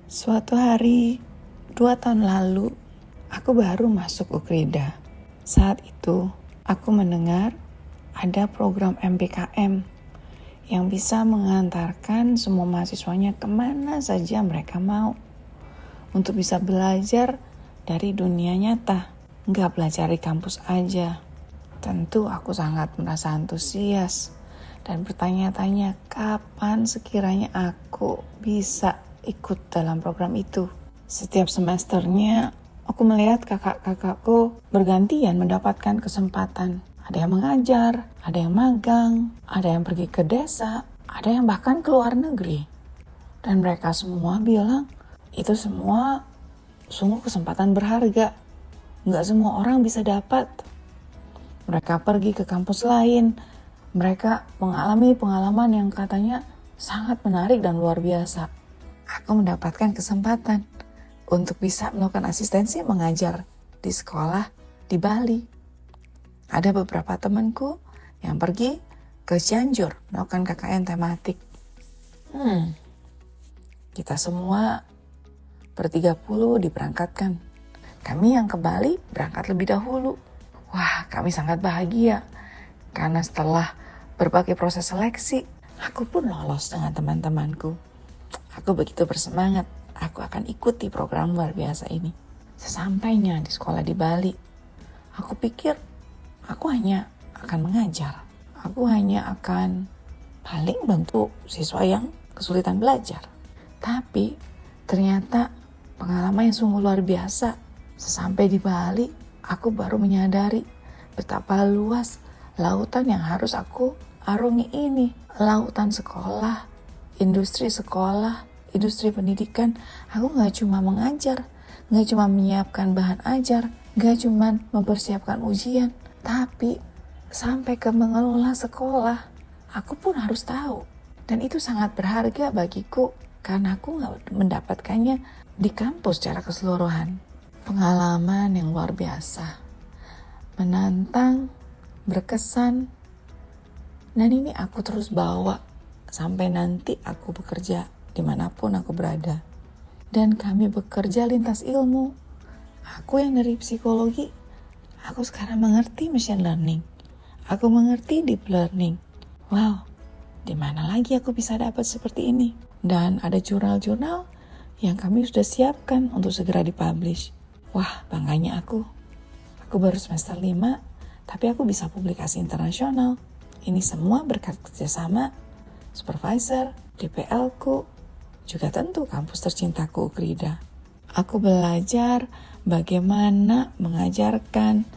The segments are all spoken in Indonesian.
Suatu hari, 2 tahun lalu, aku baru masuk Ukrida. Saat itu, aku mendengar ada program MBKM yang bisa mengantarkan semua mahasiswanya kemana saja mereka mau. Untuk bisa belajar dari dunia nyata, nggak belajar di kampus aja. Tentu aku sangat merasa antusias dan bertanya-tanya kapan sekiranya aku bisa ikut dalam program itu. Setiap semesternya, aku melihat kakak-kakakku bergantian mendapatkan kesempatan. Ada yang mengajar, ada yang magang, ada yang pergi ke desa, ada yang bahkan ke luar negeri. Dan mereka semua bilang, itu semua sungguh kesempatan berharga. Nggak semua orang bisa dapat. Mereka pergi ke kampus lain, mereka mengalami pengalaman yang katanya sangat menarik dan luar biasa. Aku mendapatkan kesempatan untuk bisa melakukan asistensi mengajar di sekolah di Bali. Ada beberapa temanku yang pergi ke Cianjur melakukan KKN tematik. Kita semua ber-30 diberangkatkan. Kami yang ke Bali berangkat lebih dahulu. Wah, kami sangat bahagia karena setelah berbagai proses seleksi, aku pun lolos dengan teman-temanku. Aku begitu bersemangat, aku akan ikuti program luar biasa ini. Sesampainya di sekolah di Bali, aku pikir aku hanya akan mengajar. Aku hanya akan paling bantu siswa yang kesulitan belajar. Tapi ternyata pengalaman yang sungguh luar biasa. Sesampai di Bali, aku baru menyadari betapa luas lautan yang harus aku arungi ini. Lautan sekolah, industri sekolah, industri pendidikan. Aku gak cuma mengajar, gak cuma menyiapkan bahan ajar, gak cuma mempersiapkan ujian, tapi sampai ke mengelola sekolah, aku pun harus tahu. Dan itu sangat berharga bagiku, karena aku gak mendapatkannya di kampus secara keseluruhan. Pengalaman yang luar biasa, menantang, berkesan, dan ini aku terus bawa sampai nanti aku bekerja dimanapun aku berada. Dan kami bekerja lintas ilmu. Aku yang dari psikologi, aku sekarang mengerti machine learning. Aku mengerti deep learning. Wow, di mana lagi aku bisa dapat seperti ini? Dan ada jurnal-jurnal yang kami sudah siapkan untuk segera dipublish. Wah, bangganya aku. Aku baru semester 5, tapi aku bisa publikasi internasional. Ini semua berkat kerjasama supervisor, DPL-ku, juga tentu kampus tercintaku Ukrida. Aku belajar bagaimana mengajarkan,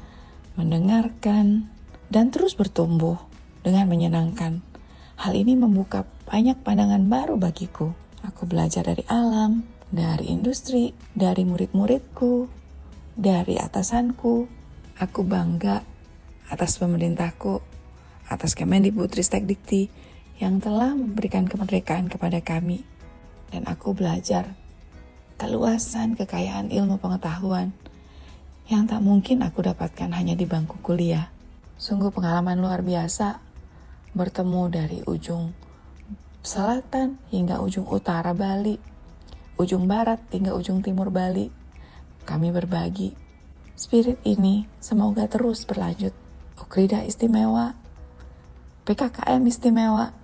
mendengarkan, dan terus bertumbuh dengan menyenangkan. Hal ini membuka banyak pandangan baru bagiku. Aku belajar dari alam, dari industri, dari murid-muridku, dari atasanku. Aku bangga atas pemerintahku, atas Kemendikbudristekdikti yang telah memberikan kemerdekaan kepada kami. Dan aku belajar keluasan kekayaan ilmu pengetahuan yang tak mungkin aku dapatkan hanya di bangku kuliah. Sungguh pengalaman luar biasa bertemu dari ujung selatan hingga ujung utara Bali, ujung barat hingga ujung timur Bali. Kami berbagi. Spirit ini semoga terus berlanjut. Ukrida istimewa, PKKM istimewa,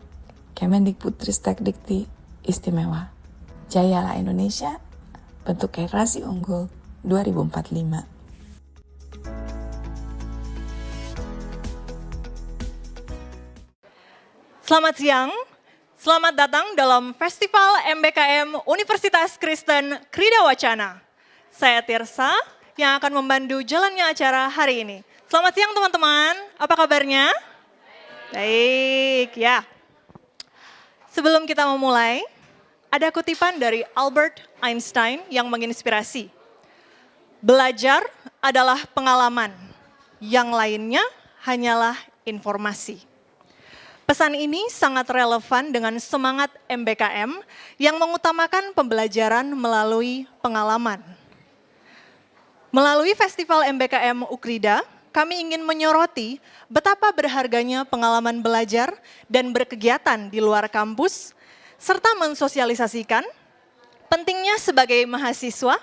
Kemendikbudristekdikti istimewa. Jayalah Indonesia, bentuk generasi unggul 2045. Selamat siang, selamat datang dalam Festival MBKM Universitas Kristen Krida Wacana. Saya Tirsa yang akan membantu jalannya acara hari ini. Selamat siang teman-teman, apa kabarnya? Baik, ya. Sebelum kita memulai, ada kutipan dari Albert Einstein yang menginspirasi. Belajar adalah pengalaman, yang lainnya hanyalah informasi. Pesan ini sangat relevan dengan semangat MBKM yang mengutamakan pembelajaran melalui pengalaman. Melalui Festival MBKM Ukrida, kami ingin menyoroti betapa berharganya pengalaman belajar dan berkegiatan di luar kampus, serta mensosialisasikan pentingnya sebagai mahasiswa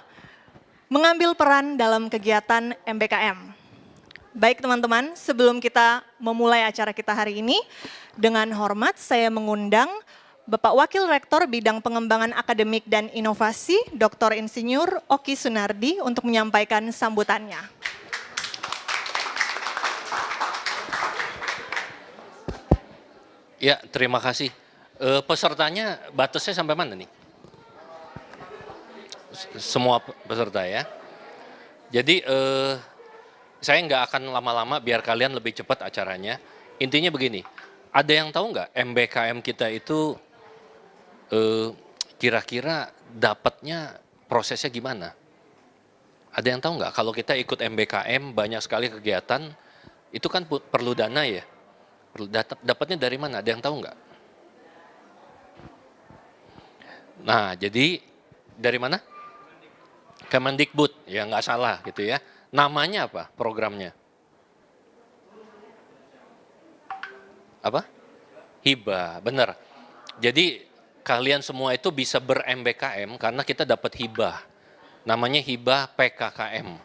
mengambil peran dalam kegiatan MBKM. Baik teman-teman, sebelum kita memulai acara kita hari ini, dengan hormat saya mengundang Bapak Wakil Rektor Bidang Pengembangan Akademik dan Inovasi, Dr. Insinyur Oki Sunardi untuk menyampaikan sambutannya. Ya, terima kasih. Pesertanya batasnya sampai mana nih? Semua peserta ya. Jadi saya nggak akan lama-lama biar kalian lebih cepat acaranya. Intinya begini, ada yang tahu nggak MBKM kita itu kira-kira dapatnya prosesnya gimana? Ada yang tahu nggak kalau kita ikut MBKM banyak sekali kegiatan, itu kan perlu dana ya? Dapatnya dari mana? Ada yang tahu nggak? Nah, jadi dari mana? Kemendikbud, ya nggak salah gitu ya. Namanya apa programnya? Apa? Hibah, benar. Jadi kalian semua itu bisa ber-MBKM karena kita dapat hibah. Namanya hibah PKKM.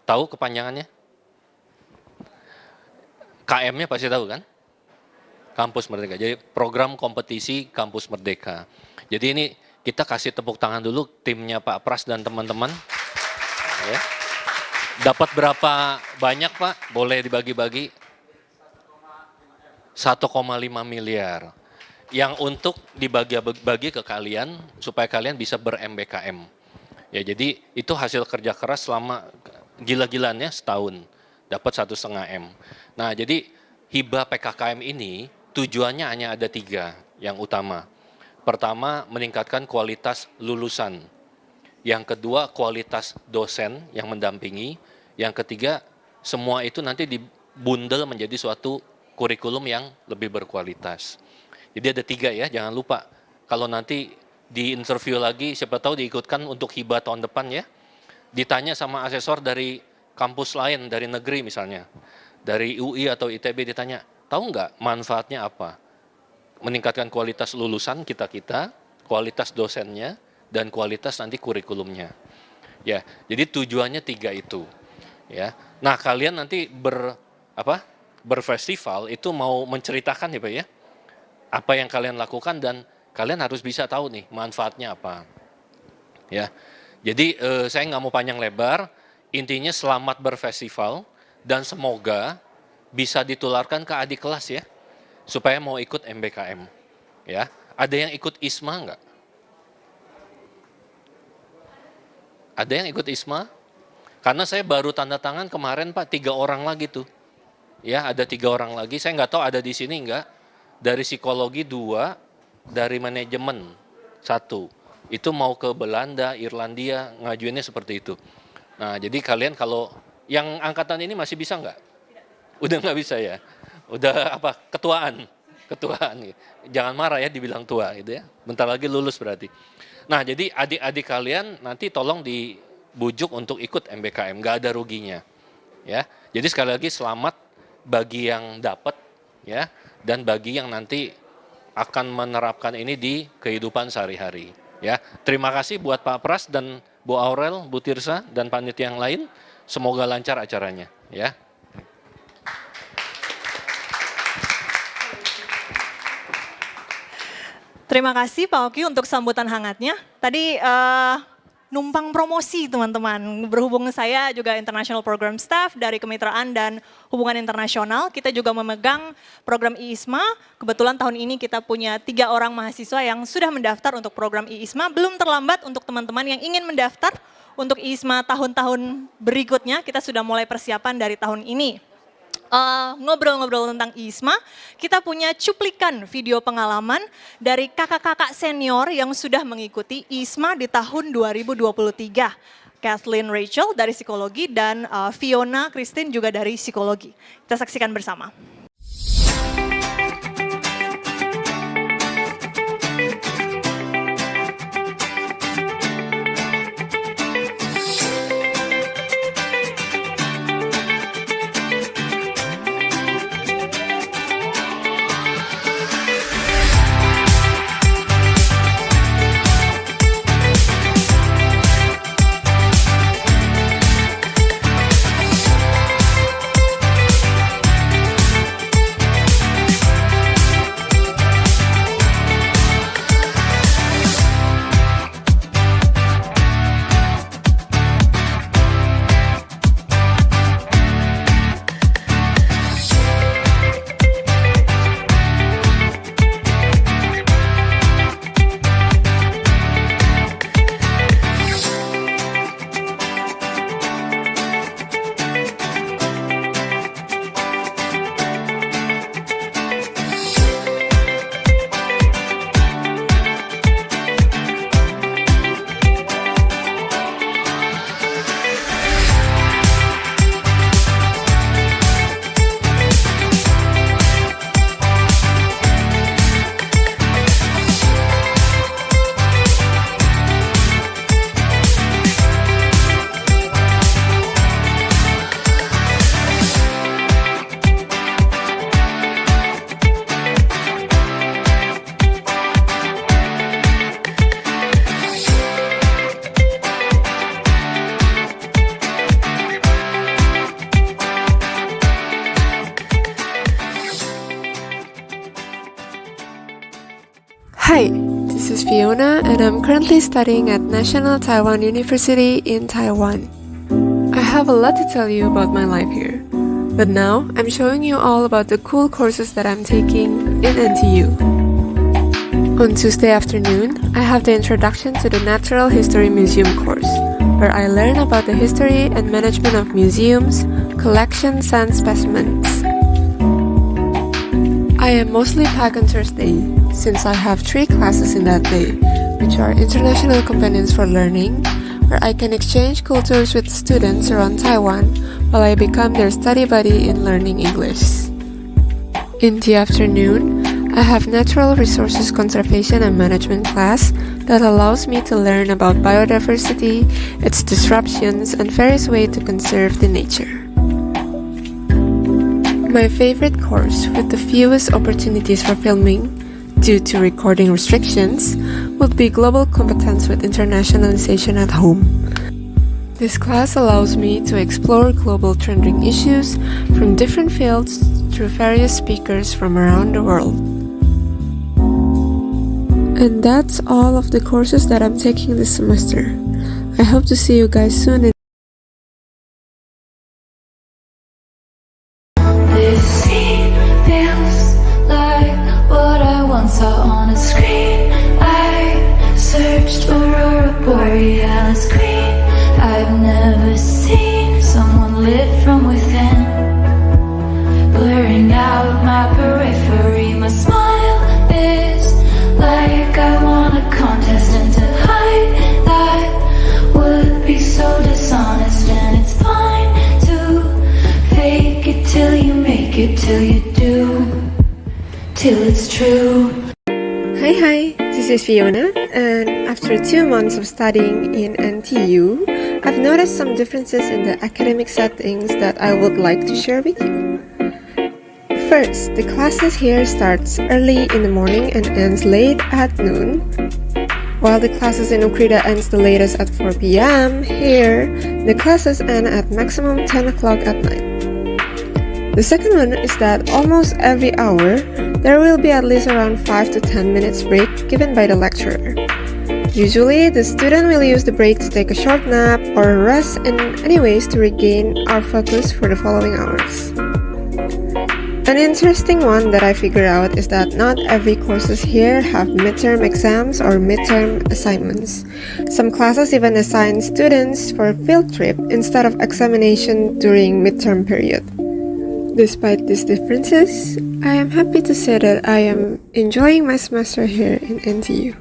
Tahu kepanjangannya? KM-nya pasti tahu kan? Kampus Merdeka. Jadi program kompetisi Kampus Merdeka. Jadi ini kita kasih tepuk tangan dulu timnya Pak Pras dan teman-teman. Ya. Dapat berapa banyak Pak? Boleh dibagi-bagi? 1,5 miliar. Yang untuk dibagi-bagi ke kalian supaya kalian bisa ber-MBKM. Ya, jadi itu hasil kerja keras selama gila-gilaannya setahun. Dapat 1,5 M. Nah, jadi hibah PKKM ini tujuannya hanya ada 3 yang utama. Pertama, meningkatkan kualitas lulusan. Yang kedua, kualitas dosen yang mendampingi. Yang ketiga, semua itu nanti dibundel menjadi suatu kurikulum yang lebih berkualitas. Jadi ada 3 ya, jangan lupa. Kalau nanti di interview lagi, siapa tahu diikutkan untuk hibah tahun depan ya. Ditanya sama asesor dari kampus lain, dari negeri misalnya. Dari UI atau ITB ditanya, tahu nggak manfaatnya apa? Meningkatkan kualitas lulusan kita-kita, kualitas dosennya, dan kualitas nanti kurikulumnya. Ya, jadi tujuannya 3 itu. Ya, nah kalian nanti berfestival itu mau menceritakan ya Pak ya, apa yang kalian lakukan dan kalian harus bisa tahu nih manfaatnya apa. Ya, jadi saya nggak mau panjang lebar. Intinya selamat berfestival dan semoga bisa ditularkan ke adik kelas ya, supaya mau ikut MBKM. Ya, ada yang ikut ISMA nggak? Ada yang ikut ISMA? Karena saya baru tanda tangan kemarin Pak 3 orang lagi tuh. Ya, ada 3 orang lagi. Saya nggak tahu ada di sini nggak. Dari psikologi 2, dari manajemen 1. Itu mau ke Belanda, Irlandia, ngajuinnya seperti itu. Nah, jadi kalian kalau yang angkatan ini masih bisa nggak? Udah nggak bisa ya? Udah ketuaan. Jangan marah ya dibilang tua gitu ya. Bentar lagi lulus berarti. Nah, jadi adik-adik kalian nanti tolong dibujuk untuk ikut MBKM, nggak ada ruginya. Ya. Jadi sekali lagi selamat bagi yang dapat ya dan bagi yang nanti akan menerapkan ini di kehidupan sehari-hari. Ya. Terima kasih buat Pak Pras dan Bu Aurel, Bu Tirsa dan panitia yang lain. Semoga lancar acaranya ya. Terima kasih Pak Oki untuk sambutan hangatnya. Tadi numpang promosi teman-teman. Berhubung saya juga International Program Staff dari Kemitraan dan Hubungan Internasional. Kita juga memegang program IISMA. Kebetulan tahun ini kita punya 3 orang mahasiswa yang sudah mendaftar untuk program IISMA. Belum terlambat untuk teman-teman yang ingin mendaftar untuk IISMA tahun-tahun berikutnya. Kita sudah mulai persiapan dari tahun ini. Ngobrol-ngobrol tentang IISMA, kita punya cuplikan video pengalaman dari kakak-kakak senior yang sudah mengikuti IISMA di tahun 2023. Kathleen Rachel dari psikologi dan Fiona Christine juga dari psikologi. Kita saksikan bersama. Hi, this is Fiona and I'm currently studying at National Taiwan University in Taiwan. I have a lot to tell you about my life here, but now I'm showing you all about the cool courses that I'm taking in NTU. On Tuesday afternoon, I have the Introduction to the Natural History Museum course, where I learn about the history and management of museums, collections, and specimens. I am mostly packed on Thursday, since I have 3 classes in that day, which are International Companions for Learning, where I can exchange cultures with students around Taiwan while I become their study buddy in learning English. In the afternoon, I have Natural Resources Conservation and Management class that allows me to learn about biodiversity, its disruptions, and various ways to conserve the nature. My favorite course with the fewest opportunities for filming, due to recording restrictions, would be Global Competence with Internationalization at Home. This class allows me to explore global trending issues from different fields through various speakers from around the world. And that's all of the courses that I'm taking this semester. I hope to see you guys soon. This scene feels like what I once saw on a screen. I searched Aurora Borealis green. I've never seen someone lit from within, blurring out my periphery. My smile is like I won a contest, and to hide that would be so dishonest. And it's fine to fake it till you make it, till you do, till it's true. Hi, this is Fiona, and after 2 months of studying in NTU, I've noticed some differences in the academic settings that I would like to share with you. First, the classes here starts early in the morning and ends late at noon, while the classes in Ukrida ends the latest at 4 p.m. Here, the classes end at maximum 10 o'clock at night. The second one is that almost every hour, there will be at least around 5 to 10 minutes break given by the lecturer. Usually, the student will use the break to take a short nap or rest in any ways to regain our focus for the following hours. An interesting one that I figured out is that not every courses here have midterm exams or midterm assignments. Some classes even assign students for a field trip instead of examination during midterm period. Despite these differences, I am happy to say that I am enjoying my semester here in NTU.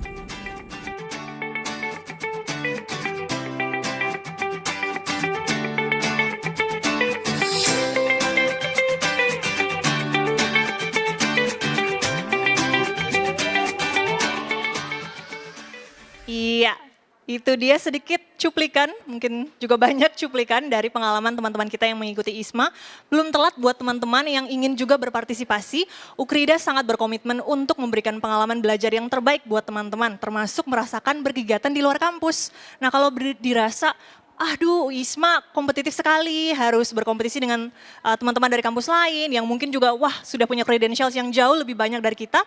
Iya, itu dia sedikit cuplikan, mungkin juga banyak cuplikan dari pengalaman teman-teman kita yang mengikuti ISMA. Belum telat buat teman-teman yang ingin juga berpartisipasi, Ukrida sangat berkomitmen untuk memberikan pengalaman belajar yang terbaik buat teman-teman, termasuk merasakan berkegiatan di luar kampus. Nah kalau dirasa, aduh ISMA kompetitif sekali, harus berkompetisi dengan teman-teman dari kampus lain yang mungkin juga sudah punya credentials yang jauh lebih banyak dari kita.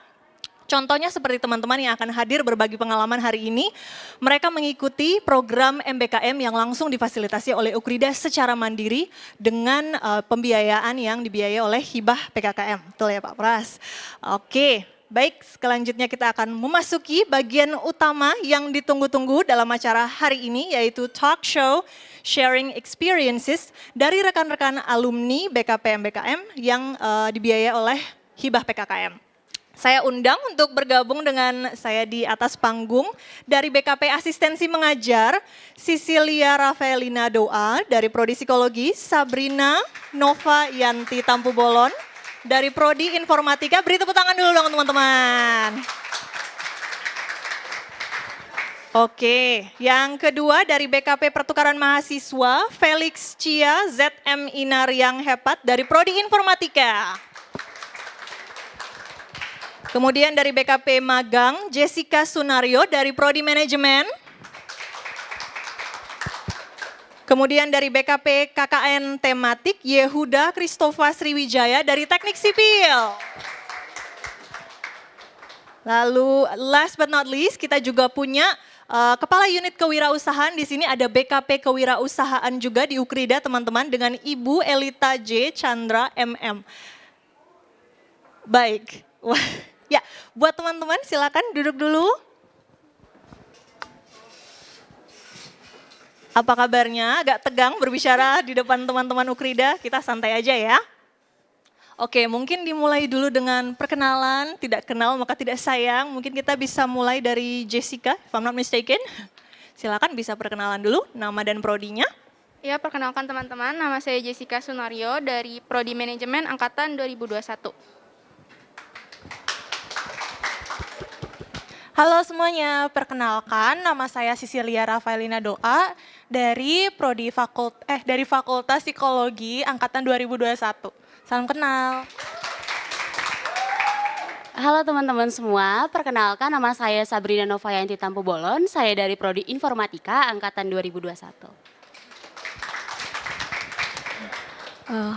Contohnya seperti teman-teman yang akan hadir berbagi pengalaman hari ini, mereka mengikuti program MBKM yang langsung difasilitasi oleh Ukrida secara mandiri dengan pembiayaan yang dibiayai oleh hibah PKKM. Betul ya Pak Pras? Oke, baik selanjutnya kita akan memasuki bagian utama yang ditunggu-tunggu dalam acara hari ini, yaitu talk show sharing experiences dari rekan-rekan alumni BKP MBKM yang dibiayai oleh hibah PKKM. Saya undang untuk bergabung dengan saya di atas panggung dari BKP Asistensi Mengajar, Sisilia Rafaelina Doa, dari Prodi Psikologi, Sabrina Nova Yanti Tampu Bolon, dari Prodi Informatika. Beri tepuk tangan dulu dong teman-teman. Oke, yang kedua dari BKP Pertukaran Mahasiswa, Felix Cia ZM Inar yang hebat dari Prodi Informatika. Kemudian dari BKP Magang, Jessica Sunario dari Prodi Manajemen. Kemudian dari BKP KKN Tematik, Yehuda Kristofa Sriwijaya dari Teknik Sipil. Lalu last but not least kita juga punya Kepala Unit Kewirausahaan. Di sini ada BKP Kewirausahaan juga di Ukrida teman-teman dengan Ibu Elita J. Chandra MM. Baik, wah, ya buat teman-teman silakan duduk dulu. Apa kabarnya? Agak tegang berbicara di depan teman-teman Ukrida, kita santai aja ya. Oke, mungkin dimulai dulu dengan perkenalan, tidak kenal maka tidak sayang. Mungkin kita bisa mulai dari Jessica, if I'm not mistaken. Silakan bisa perkenalan dulu, nama dan prodinya. Ya, perkenalkan teman-teman, nama saya Jessica Sunario dari Prodi Manajemen Angkatan 2021. Halo semuanya, perkenalkan nama saya Sisilia Rafaelina Doa dari dari Fakultas Psikologi Angkatan 2021. Salam kenal. Halo teman-teman semua, perkenalkan nama saya Sabrina Novayanti Tampu Bolon, saya dari Prodi Informatika Angkatan 2021.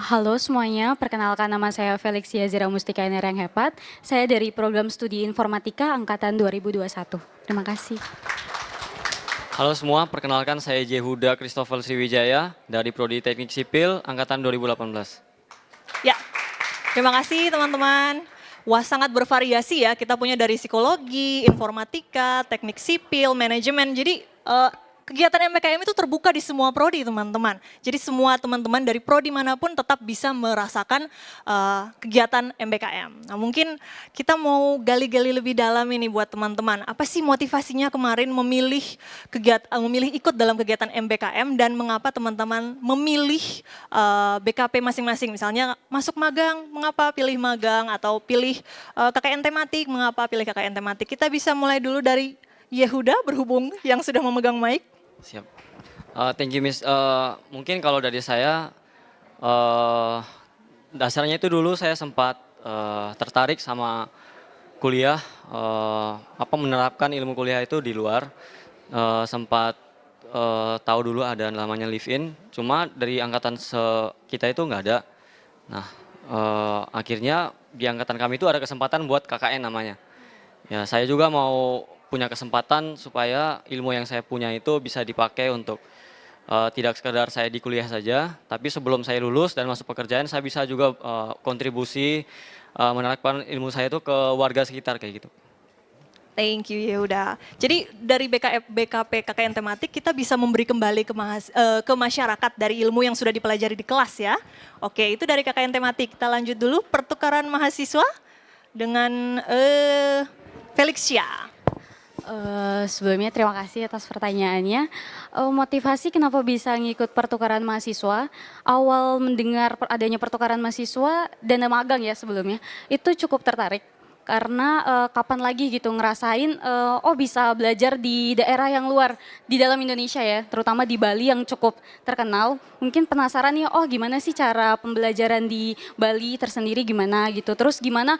Halo semuanya, perkenalkan nama saya Felixia Zira Mustika Enerang Hepat, saya dari Program Studi Informatika Angkatan 2021. Terima kasih. Halo semua, perkenalkan saya Jehuda Christopher Sriwijaya dari Prodi Teknik Sipil Angkatan 2018. Ya, terima kasih teman-teman. Wah, sangat bervariasi ya. Kita punya dari psikologi, informatika, teknik sipil, manajemen. Jadi kegiatan MBKM itu terbuka di semua prodi teman-teman. Jadi semua teman-teman dari prodi manapun tetap bisa merasakan kegiatan MBKM. Nah mungkin kita mau gali-gali lebih dalam ini buat teman-teman. Apa sih motivasinya kemarin memilih ikut dalam kegiatan MBKM dan mengapa teman-teman memilih BKP masing-masing. Misalnya masuk magang, mengapa pilih magang atau pilih KKN tematik, mengapa pilih KKN tematik. Kita bisa mulai dulu dari Yehuda berhubung yang sudah memegang mic. Siap. Thank you Miss. Mungkin kalau dari saya, dasarnya itu dulu saya sempat tertarik sama kuliah, menerapkan ilmu kuliah itu di luar. Sempat tahu dulu ada namanya live-in, cuma dari angkatan kita itu nggak ada. Nah, akhirnya di angkatan kami itu ada kesempatan buat KKN namanya. Ya, saya juga mau punya kesempatan supaya ilmu yang saya punya itu bisa dipakai untuk tidak sekedar saya di kuliah saja, tapi sebelum saya lulus dan masuk pekerjaan saya bisa juga kontribusi menerapkan ilmu saya itu ke warga sekitar kayak gitu. Thank you Yehuda. Jadi dari BKP KKN tematik kita bisa memberi kembali ke masyarakat dari ilmu yang sudah dipelajari di kelas ya. Oke, itu dari KKN tematik. Kita lanjut dulu pertukaran mahasiswa dengan Felixia. Sebelumnya terima kasih atas pertanyaannya. Motivasi kenapa bisa ngikut pertukaran mahasiswa? Awal mendengar adanya pertukaran mahasiswa dan magang ya sebelumnya, itu cukup tertarik. Karena kapan lagi gitu ngerasain, bisa belajar di daerah yang luar, di dalam Indonesia ya, terutama di Bali yang cukup terkenal. Mungkin penasaran nih, gimana sih cara pembelajaran di Bali tersendiri gimana gitu. Terus gimana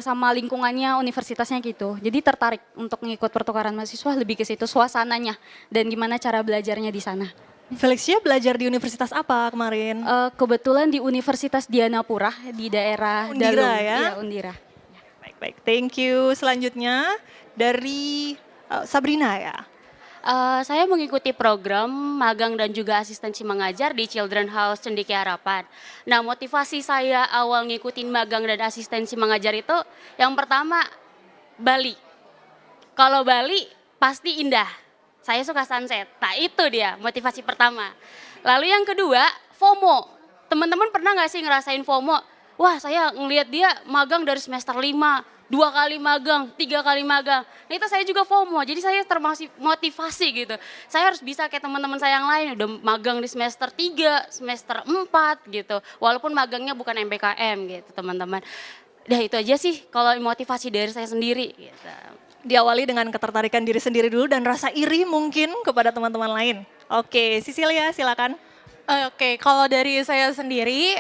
sama lingkungannya, universitasnya gitu. Jadi tertarik untuk ngikut pertukaran mahasiswa lebih ke situ, suasananya dan gimana cara belajarnya di sana. Felixia belajar di universitas apa kemarin? Kebetulan di Universitas Dianapura di daerah Undira Dalung. ya? Iya, Undira. Baik, thank you. Selanjutnya dari Sabrina ya. Saya mengikuti program magang dan juga asistensi mengajar di Children House Cendekia Harapan. Nah, motivasi saya awal ngikutin magang dan asistensi mengajar itu yang pertama Bali. Kalau Bali pasti indah. Saya suka sunset. Nah, itu dia motivasi pertama. Lalu yang kedua, FOMO. Teman-teman pernah nggak sih ngerasain FOMO? Wah, saya ngelihat dia magang dari semester 5, 2 kali magang, 3 kali magang. Nah itu saya juga FOMO, jadi saya termasuk motivasi gitu. Saya harus bisa kayak teman-teman saya yang lain, udah magang di semester 3, semester 4 gitu. Walaupun magangnya bukan MBKM gitu teman-teman. Dah itu aja sih kalau motivasi dari saya sendiri gitu. Diawali dengan ketertarikan diri sendiri dulu dan rasa iri mungkin kepada teman-teman lain. Oke, Sisilia silakan. Oke, kalau dari saya sendiri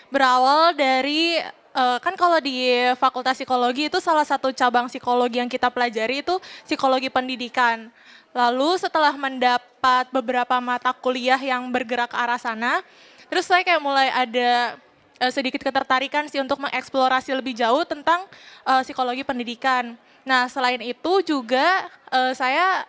berawal dari kan kalau di Fakultas Psikologi itu salah satu cabang psikologi yang kita pelajari itu psikologi pendidikan. Lalu setelah mendapat beberapa mata kuliah yang bergerak ke arah sana, terus saya kayak mulai ada sedikit ketertarikan sih untuk mengeksplorasi lebih jauh tentang psikologi pendidikan. Nah, selain itu juga saya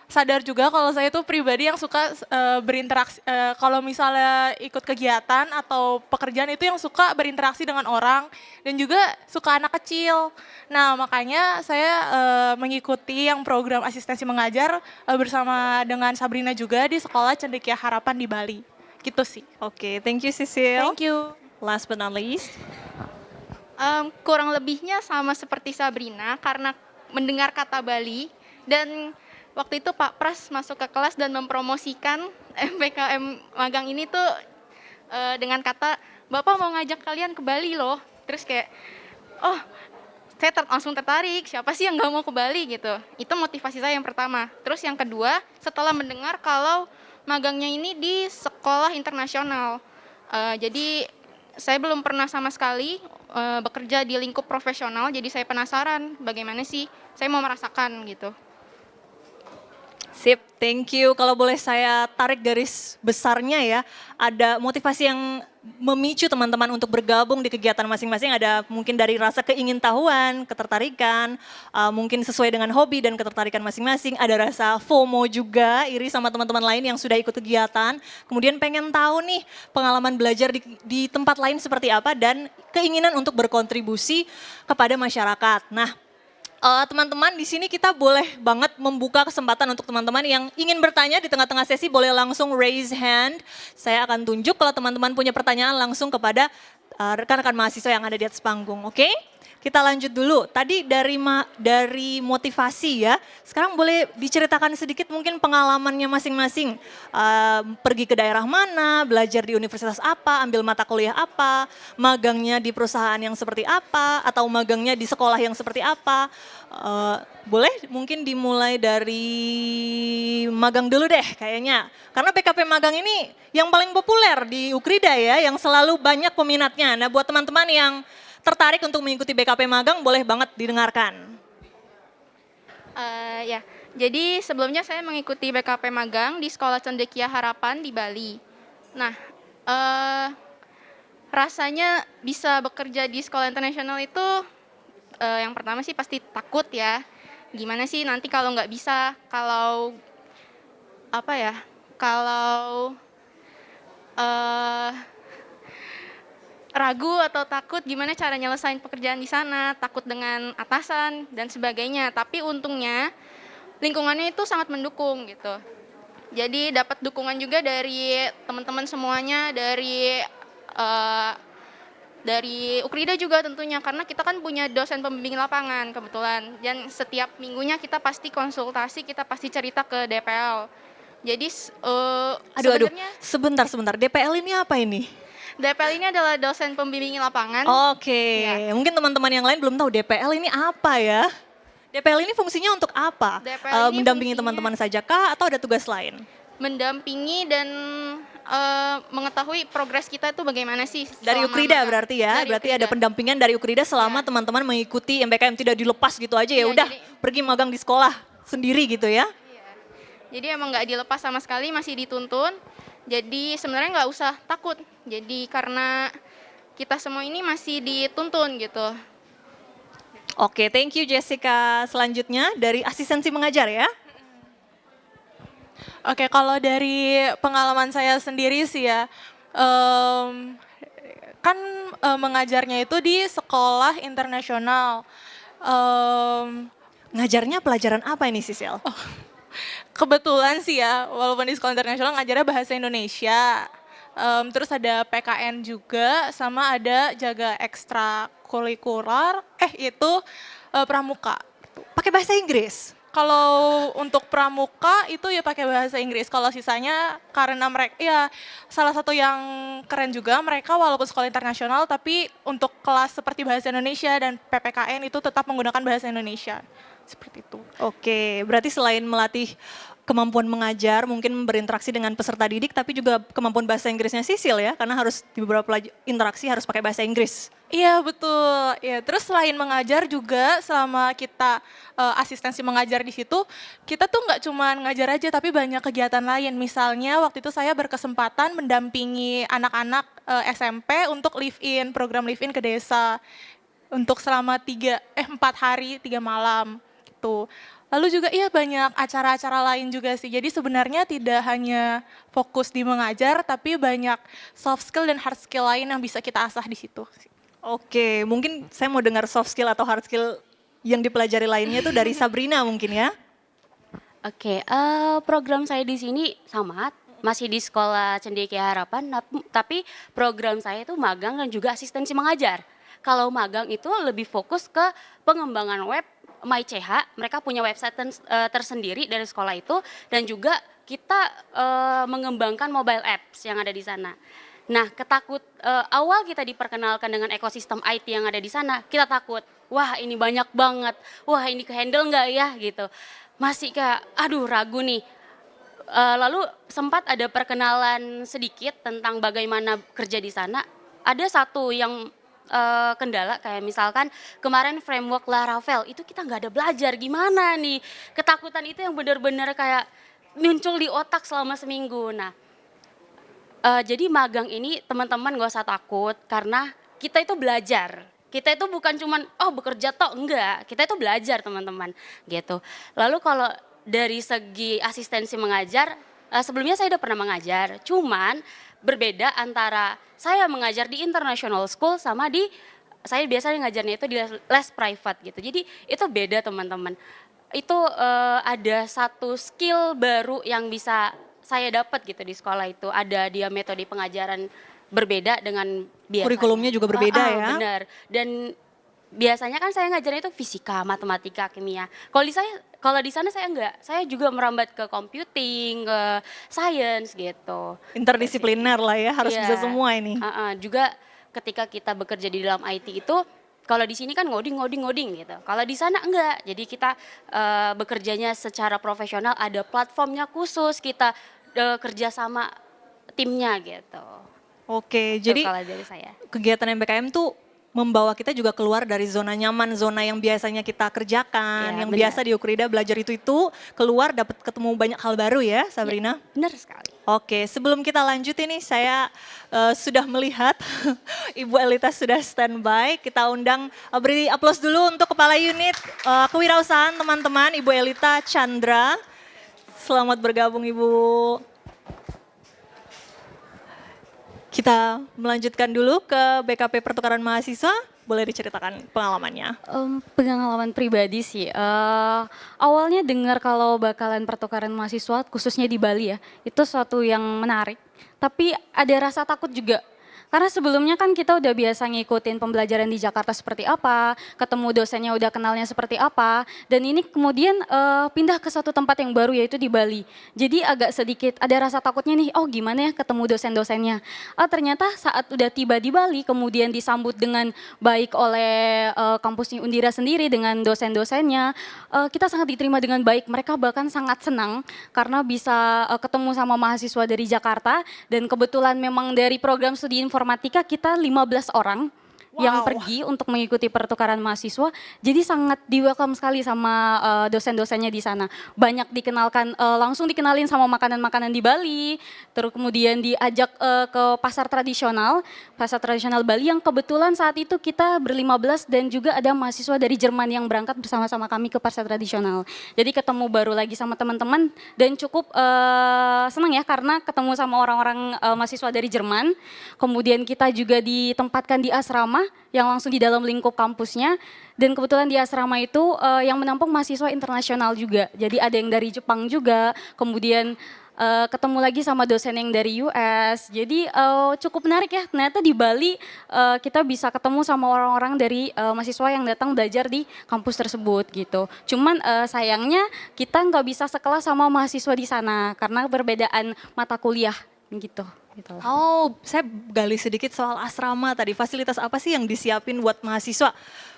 sadar juga kalau saya tuh pribadi yang suka berinteraksi, kalau misalnya ikut kegiatan atau pekerjaan itu yang suka berinteraksi dengan orang dan juga suka anak kecil. Nah, makanya saya mengikuti yang program asistensi mengajar bersama dengan Sabrina juga di Sekolah Cendekia Harapan di Bali. Gitu sih. Oke, thank you Sisil. Thank you. Last but not least. Kurang lebihnya sama seperti Sabrina karena mendengar kata Bali dan waktu itu Pak Pras masuk ke kelas dan mempromosikan MBKM magang ini tuh dengan kata, Bapak mau ngajak kalian ke Bali loh. Terus kayak, oh saya langsung tertarik, siapa sih yang gak mau ke Bali gitu. Itu motivasi saya yang pertama. Terus yang kedua, setelah mendengar kalau magangnya ini di sekolah internasional. Jadi saya belum pernah sama sekali bekerja di lingkup profesional, jadi saya penasaran bagaimana sih saya mau merasakan gitu. Sip, thank you. Kalau boleh saya tarik garis besarnya ya, ada motivasi yang memicu teman-teman untuk bergabung di kegiatan masing-masing, ada mungkin dari rasa keingintahuan, ketertarikan, mungkin sesuai dengan hobi dan ketertarikan masing-masing, ada rasa FOMO juga, iri sama teman-teman lain yang sudah ikut kegiatan, kemudian pengen tahu nih pengalaman belajar di tempat lain seperti apa dan keinginan untuk berkontribusi kepada masyarakat. Nah, teman-teman di sini kita boleh banget membuka kesempatan untuk teman-teman yang ingin bertanya di tengah-tengah sesi, boleh langsung raise hand. Saya akan tunjuk kalau teman-teman punya pertanyaan langsung kepada rekan-rekan mahasiswa yang ada di atas panggung, oke? Kita lanjut dulu. Tadi dari motivasi ya. Sekarang boleh diceritakan sedikit mungkin pengalamannya masing-masing. Pergi ke daerah mana, belajar di universitas apa, ambil mata kuliah apa, magangnya di perusahaan yang seperti apa, atau magangnya di sekolah yang seperti apa. Boleh mungkin dimulai dari magang dulu deh kayaknya. Karena PKP magang ini yang paling populer di Ukrida ya, yang selalu banyak peminatnya. Nah, buat teman-teman yang tertarik untuk mengikuti BKP magang, boleh banget didengarkan. Ya, jadi sebelumnya saya mengikuti BKP magang di Sekolah Cendekia Harapan di Bali. Nah, rasanya bisa bekerja di sekolah internasional itu yang pertama sih pasti takut ya. Gimana sih nanti kalau nggak bisa, kalau apa ya, kalau ragu atau takut gimana cara nyelesain pekerjaan di sana, takut dengan atasan dan sebagainya. Tapi untungnya lingkungannya itu sangat mendukung gitu. Jadi dapat dukungan juga dari teman-teman semuanya, dari Ukrida juga tentunya, karena kita kan punya dosen pembimbing lapangan kebetulan. Dan setiap minggunya kita pasti konsultasi, kita pasti cerita ke DPL. Jadi sebentar. DPL ini apa ini? DPL ini adalah dosen pembimbing lapangan. Oke, Ya. mungkin teman-teman yang lain belum tahu DPL ini apa ya? DPL ini fungsinya untuk apa? DPL ini Mendampingi fungsinya teman-teman saja kah atau ada tugas lain? Mendampingi dan mengetahui progres kita itu bagaimana sih. Dari selama Ukrida magang. berarti ya? Dari Berarti Ukrida. ada pendampingan dari Ukrida selama teman-teman mengikuti MBKM, tidak dilepas gitu aja ya Iya, udah jadi- pergi magang di sekolah sendiri gitu ya? Jadi emang nggak dilepas sama sekali, masih dituntun. Jadi sebenarnya nggak usah takut. Jadi karena kita semua ini masih dituntun gitu. Oke, thank you Jessica. Selanjutnya dari asistensi mengajar ya? Oke, kalau dari pengalaman saya sendiri sih ya, kan mengajarnya itu di sekolah internasional. Ngajarnya pelajaran apa ini Sisil? Kebetulan sih ya, walaupun di sekolah internasional ngajarnya bahasa Indonesia. Terus ada PKN juga, sama ada jaga ekstrakurikuler, itu pramuka. Pakai bahasa Inggris? Kalau untuk pramuka itu ya pakai bahasa Inggris. Kalau sisanya karena mereka ya salah satu yang keren juga, mereka walaupun sekolah internasional tapi untuk kelas seperti bahasa Indonesia dan PPKN itu tetap menggunakan bahasa Indonesia. Seperti itu. Oke, berarti selain melatih kemampuan mengajar, mungkin berinteraksi dengan peserta didik, tapi juga kemampuan bahasa Inggrisnya Sisil ya, karena harus di beberapa interaksi harus pakai bahasa Inggris. Iya betul. Ya, terus selain mengajar juga selama kita asistensi mengajar di situ, kita tuh nggak cuma ngajar aja tapi banyak kegiatan lain. Misalnya waktu itu saya berkesempatan mendampingi anak-anak SMP untuk live-in, program live-in ke desa untuk selama 4 hari 3 malam gitu. Lalu juga iya banyak acara-acara lain juga sih. Jadi sebenarnya tidak hanya fokus di mengajar, tapi banyak soft skill dan hard skill lain yang bisa kita asah di situ. Oke, mungkin saya mau dengar soft skill atau hard skill yang dipelajari lainnya itu dari Sabrina mungkin ya. Oke, program saya di sini sama, masih di Sekolah Cendekia Harapan, tapi program saya itu magang dan juga asistensi mengajar. Kalau magang itu lebih fokus ke pengembangan web MyCH, mereka punya website tersendiri dari sekolah itu, dan juga kita mengembangkan mobile apps yang ada di sana. Nah, awal kita diperkenalkan dengan ekosistem IT yang ada di sana, kita takut, wah ini banyak banget, wah ini kehandle nggak ya gitu. Masih kayak, aduh ragu nih. Lalu sempat ada perkenalan sedikit tentang bagaimana kerja di sana. Ada satu yang kendala kayak misalkan kemarin framework Laravel itu kita nggak ada belajar gimana nih, ketakutan itu yang benar-benar kayak muncul di otak selama seminggu. Nah jadi magang ini teman-teman gak usah takut karena kita itu belajar, kita itu bukan cuman bekerja tok, enggak, kita itu belajar teman-teman gitu. Lalu kalau dari segi asistensi mengajar, sebelumnya saya udah pernah mengajar, cuman berbeda antara saya mengajar di international school sama saya biasanya ngajarnya itu di les private gitu. Jadi itu beda teman-teman. Itu ada satu skill baru yang bisa saya dapat gitu di sekolah itu. Ada dia metode pengajaran berbeda dengan biasanya. Kurikulumnya juga berbeda ya. Benar. Dan biasanya kan saya ngajarnya itu fisika, matematika, kimia. Kalau di sana saya enggak. Saya juga merambat ke computing, ke science gitu. Interdisipliner lah ya, harus Iya. bisa semua ini. Juga ketika kita bekerja di dalam IT itu, kalau di sini kan ngoding gitu. Kalau di sana enggak. Jadi kita bekerjanya secara profesional, ada platformnya khusus, kita kerja sama timnya gitu. Oke, Itu jadi kalau dari saya. kegiatan MBKM tuh membawa kita juga keluar dari zona nyaman, zona yang biasanya kita kerjakan, Ya, yang benar. biasa di Ukrida belajar itu keluar dapat ketemu banyak hal baru ya, Sabrina. Benar sekali. Oke, sebelum kita lanjut ini saya sudah melihat Ibu Elita sudah standby. Kita undang, beri aplaus dulu untuk Kepala Unit Kewirausahaan teman-teman, Ibu Elita Chandra. Selamat bergabung Ibu. Kita melanjutkan dulu ke BKP Pertukaran Mahasiswa. Boleh diceritakan pengalamannya? Pengalaman pribadi sih, awalnya dengar kalau bakalan pertukaran mahasiswa khususnya di Bali ya, itu suatu yang menarik. Tapi ada rasa takut juga. Karena sebelumnya kan kita udah biasa ngikutin pembelajaran di Jakarta seperti apa, ketemu dosennya udah kenalnya seperti apa, dan ini kemudian pindah ke satu tempat yang baru yaitu di Bali. Jadi agak sedikit ada rasa takutnya nih, gimana ya ketemu dosen-dosennya. Ternyata saat udah tiba di Bali, kemudian disambut dengan baik oleh kampusnya Undira sendiri dengan dosen-dosennya, kita sangat diterima dengan baik. Mereka bahkan sangat senang karena bisa ketemu sama mahasiswa dari Jakarta, dan kebetulan memang dari program studi informatika kita 15 orang yang pergi untuk mengikuti pertukaran mahasiswa. Jadi sangat di-welcome sekali sama dosen-dosennya di sana. Banyak dikenalkan, langsung dikenalin sama makanan-makanan di Bali, terus kemudian diajak ke pasar tradisional Bali yang kebetulan saat itu kita ber-15 dan juga ada mahasiswa dari Jerman yang berangkat bersama-sama kami ke pasar tradisional. Jadi ketemu baru lagi sama teman-teman dan cukup senang ya karena ketemu sama orang-orang mahasiswa dari Jerman. Kemudian kita juga ditempatkan di asrama yang langsung di dalam lingkup kampusnya, dan kebetulan di asrama itu yang menampung mahasiswa internasional juga. Jadi ada yang dari Jepang juga, kemudian ketemu lagi sama dosen yang dari US. Jadi cukup menarik ya, ternyata di Bali kita bisa ketemu sama orang-orang dari mahasiswa yang datang belajar di kampus tersebut gitu. Cuman sayangnya kita nggak bisa sekelas sama mahasiswa di sana karena perbedaan mata kuliah gitu. Saya gali sedikit soal asrama tadi. Fasilitas apa sih yang disiapin buat mahasiswa?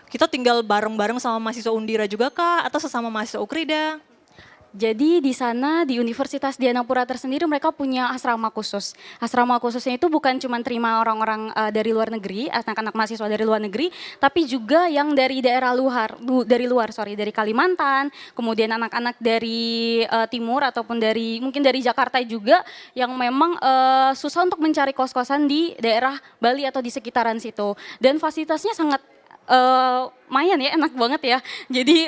Kita tinggal bareng-bareng sama mahasiswa Undira juga kah? Atau sesama mahasiswa Ukrida? Jadi di sana di Universitas Dianapura tersendiri mereka punya asrama khusus. Asrama khususnya itu bukan cuma terima orang-orang dari luar negeri, anak-anak mahasiswa dari luar negeri, tapi juga yang dari daerah dari Kalimantan, kemudian anak-anak dari timur ataupun mungkin dari Jakarta juga yang memang susah untuk mencari kos-kosan di daerah Bali atau di sekitaran situ. Dan fasilitasnya sangat lumayan ya, enak banget ya. Jadi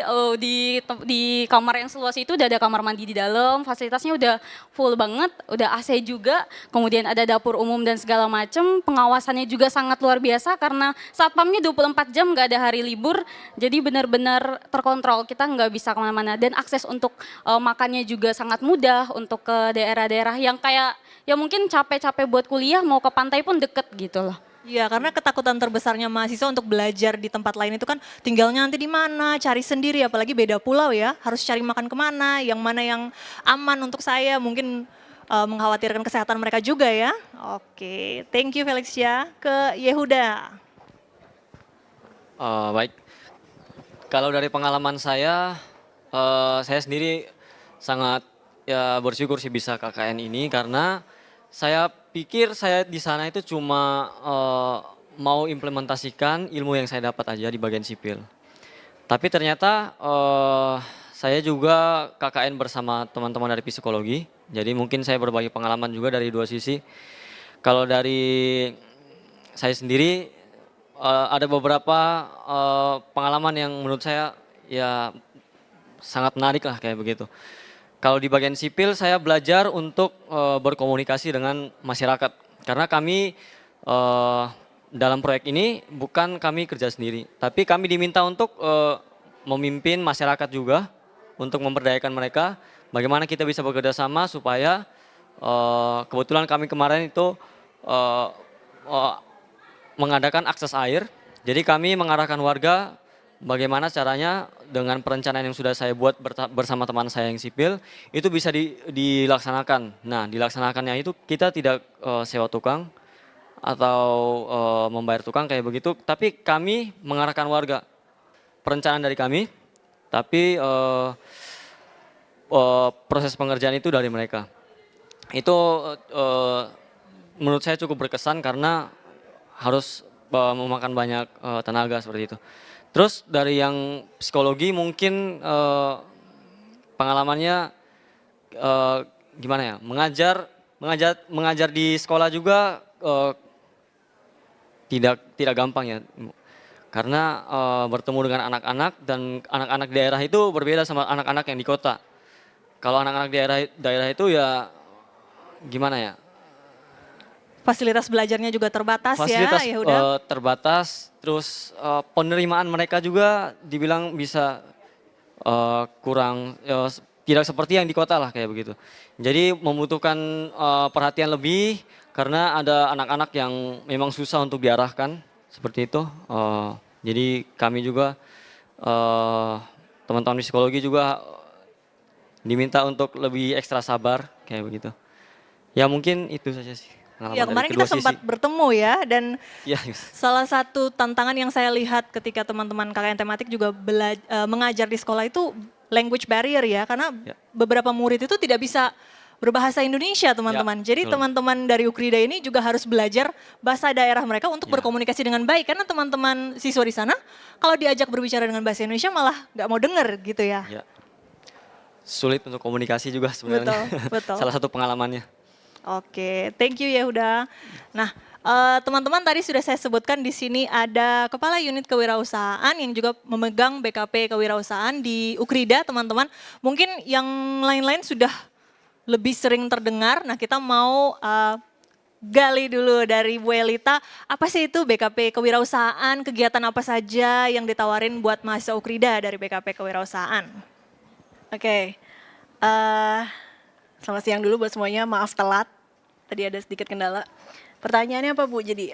di kamar yang seluas itu udah ada kamar mandi di dalam, fasilitasnya udah full banget, udah AC juga, kemudian ada dapur umum dan segala macam. Pengawasannya juga sangat luar biasa karena satpamnya 24 jam nggak ada hari libur, jadi benar-benar terkontrol, kita nggak bisa kemana-mana. Dan akses untuk makannya juga sangat mudah untuk ke daerah-daerah yang kayak ya mungkin capek-capek buat kuliah mau ke pantai pun deket gitu loh. Iya, karena ketakutan terbesarnya mahasiswa untuk belajar di tempat lain itu kan tinggalnya nanti di mana, cari sendiri, apalagi beda pulau ya, harus cari makan kemana, yang mana yang aman untuk saya, mungkin mengkhawatirkan kesehatan mereka juga ya. Oke, thank you Felix ya. Ke Yehuda. Baik, kalau dari pengalaman saya sendiri sangat ya bersyukur sih bisa KKN ini karena saya pikir saya di sana itu cuma mau implementasikan ilmu yang saya dapat aja di bagian sipil. Tapi ternyata saya juga KKN bersama teman-teman dari psikologi. Jadi mungkin saya berbagi pengalaman juga dari dua sisi. Kalau dari saya sendiri ada beberapa pengalaman yang menurut saya ya sangat menarik lah kayak begitu. Kalau di bagian sipil saya belajar untuk berkomunikasi dengan masyarakat. Karena kami dalam proyek ini bukan kami kerja sendiri. Tapi kami diminta untuk memimpin masyarakat juga untuk memberdayakan mereka. Bagaimana kita bisa bekerja sama supaya kebetulan kami kemarin itu mengadakan akses air. Jadi kami mengarahkan warga bagaimana caranya dengan perencanaan yang sudah saya buat bersama teman saya yang sipil itu bisa dilaksanakan. Nah, dilaksanakannya itu kita tidak sewa tukang atau membayar tukang kayak begitu, tapi kami mengarahkan warga. Perencanaan dari kami, tapi proses pengerjaan itu dari mereka. Itu menurut saya cukup berkesan karena harus memakan banyak tenaga seperti itu. Terus dari yang psikologi mungkin pengalamannya gimana ya, mengajar di sekolah juga tidak gampang ya, karena bertemu dengan anak-anak dan anak-anak daerah itu berbeda sama anak-anak yang di kota. Kalau anak-anak daerah itu ya gimana ya? Fasilitas belajarnya juga terbatas Fasilitas ya udah. terbatas, terus penerimaan mereka juga dibilang bisa kurang, tidak seperti yang di kota lah kayak begitu. Jadi membutuhkan perhatian lebih karena ada anak-anak yang memang susah untuk diarahkan seperti itu. Jadi kami juga teman-teman psikologi juga diminta untuk lebih ekstra sabar kayak begitu. Ya mungkin itu saja sih. Ya kemarin kita sempat bertemu ya dan ya, salah satu tantangan yang saya lihat ketika teman-teman KKN tematik juga mengajar di sekolah itu language barrier ya, karena beberapa murid itu tidak bisa berbahasa Indonesia teman-teman. Jadi teman-teman dari Ukrida ini juga harus belajar bahasa daerah mereka untuk berkomunikasi dengan baik, karena teman-teman siswa di sana kalau diajak berbicara dengan bahasa Indonesia malah nggak mau dengar gitu ya. Sulit untuk komunikasi juga sebenarnya. Betul. Salah satu pengalamannya. Oke, thank you Yehuda. Nah, teman-teman tadi sudah saya sebutkan di sini ada Kepala Unit Kewirausahaan yang juga memegang BKP Kewirausahaan di Ukrida, teman-teman. Mungkin yang lain-lain sudah lebih sering terdengar. Nah, kita mau gali dulu dari Bu Elita, apa sih itu BKP Kewirausahaan, kegiatan apa saja yang ditawarin buat mahasiswa Ukrida dari BKP Kewirausahaan? Oke. Selamat siang dulu buat semuanya, maaf telat, tadi ada sedikit kendala. Pertanyaannya apa Bu? Jadi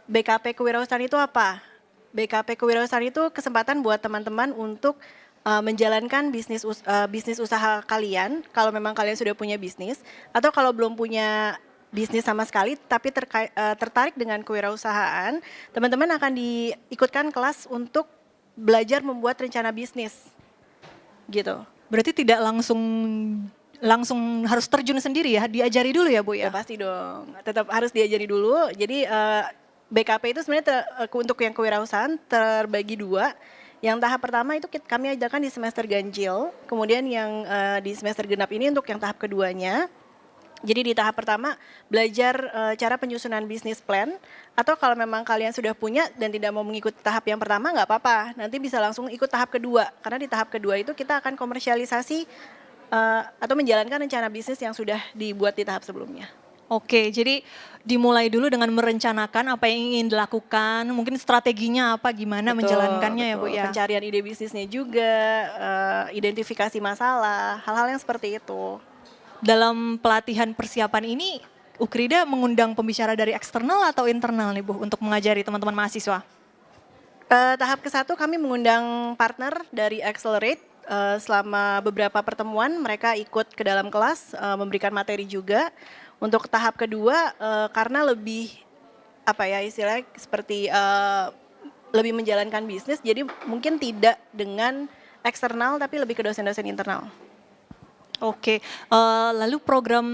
BKP Kewirausahaan itu apa? BKP Kewirausahaan itu kesempatan buat teman-teman untuk menjalankan bisnis usaha kalian, kalau memang kalian sudah punya bisnis, atau kalau belum punya bisnis sama sekali tapi tertarik dengan kewirausahaan, teman-teman akan diikutkan kelas untuk belajar membuat rencana bisnis. Gitu. Berarti tidak langsung harus terjun sendiri ya, diajari dulu ya Bu ya? Pasti dong, tetap harus diajari dulu. Jadi BKP itu sebenarnya untuk yang kewirausahaan terbagi dua. Yang tahap pertama itu kami ajarkan di semester ganjil, kemudian yang di semester genap ini untuk yang tahap keduanya. Jadi di tahap pertama belajar cara penyusunan bisnis plan, atau kalau memang kalian sudah punya dan tidak mau mengikuti tahap yang pertama nggak apa-apa, nanti bisa langsung ikut tahap kedua. Karena di tahap kedua itu kita akan komersialisasi atau menjalankan rencana bisnis yang sudah dibuat di tahap sebelumnya. Oke, jadi dimulai dulu dengan merencanakan apa yang ingin dilakukan, mungkin strateginya apa, gimana menjalankannya ya Bu ya? Pencarian ide bisnisnya juga, identifikasi masalah, hal-hal yang seperti itu. Dalam pelatihan persiapan ini, Ukrida mengundang pembicara dari eksternal atau internal nih Bu untuk mengajari teman-teman mahasiswa? Tahap ke-1 kami mengundang partner dari Accelerate. Selama beberapa pertemuan mereka ikut ke dalam kelas, memberikan materi juga. Untuk tahap kedua karena lebih istilahnya seperti lebih menjalankan bisnis, jadi mungkin tidak dengan eksternal tapi lebih ke dosen-dosen internal. Oke, lalu program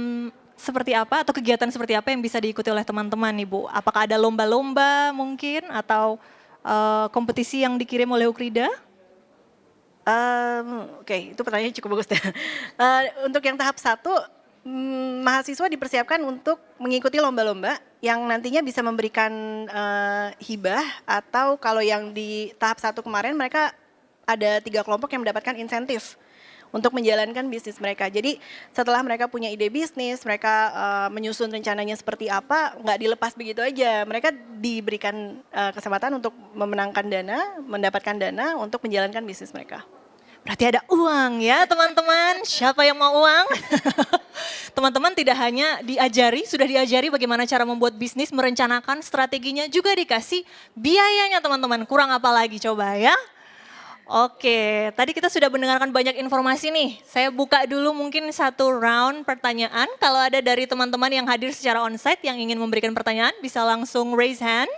seperti apa atau kegiatan seperti apa yang bisa diikuti oleh teman-teman nih Bu? Apakah ada lomba-lomba mungkin atau kompetisi yang dikirim oleh Ukrida? Oke, itu pertanyaan cukup bagus deh. Untuk yang tahap 1, mahasiswa dipersiapkan untuk mengikuti lomba-lomba yang nantinya bisa memberikan hibah, atau kalau yang di tahap 1 kemarin mereka ada 3 kelompok yang mendapatkan insentif untuk menjalankan bisnis mereka. Jadi setelah mereka punya ide bisnis, mereka menyusun rencananya seperti apa, nggak dilepas begitu aja. Mereka diberikan kesempatan untuk memenangkan dana, mendapatkan dana untuk menjalankan bisnis mereka. Berarti ada uang ya teman-teman, siapa yang mau uang? Teman-teman tidak hanya sudah diajari bagaimana cara membuat bisnis, merencanakan strateginya, juga dikasih biayanya teman-teman. Kurang apa lagi coba ya? Oke, tadi kita sudah mendengarkan banyak informasi nih. Saya buka dulu mungkin satu round pertanyaan. Kalau ada dari teman-teman yang hadir secara onsite yang ingin memberikan pertanyaan, bisa langsung raise hand.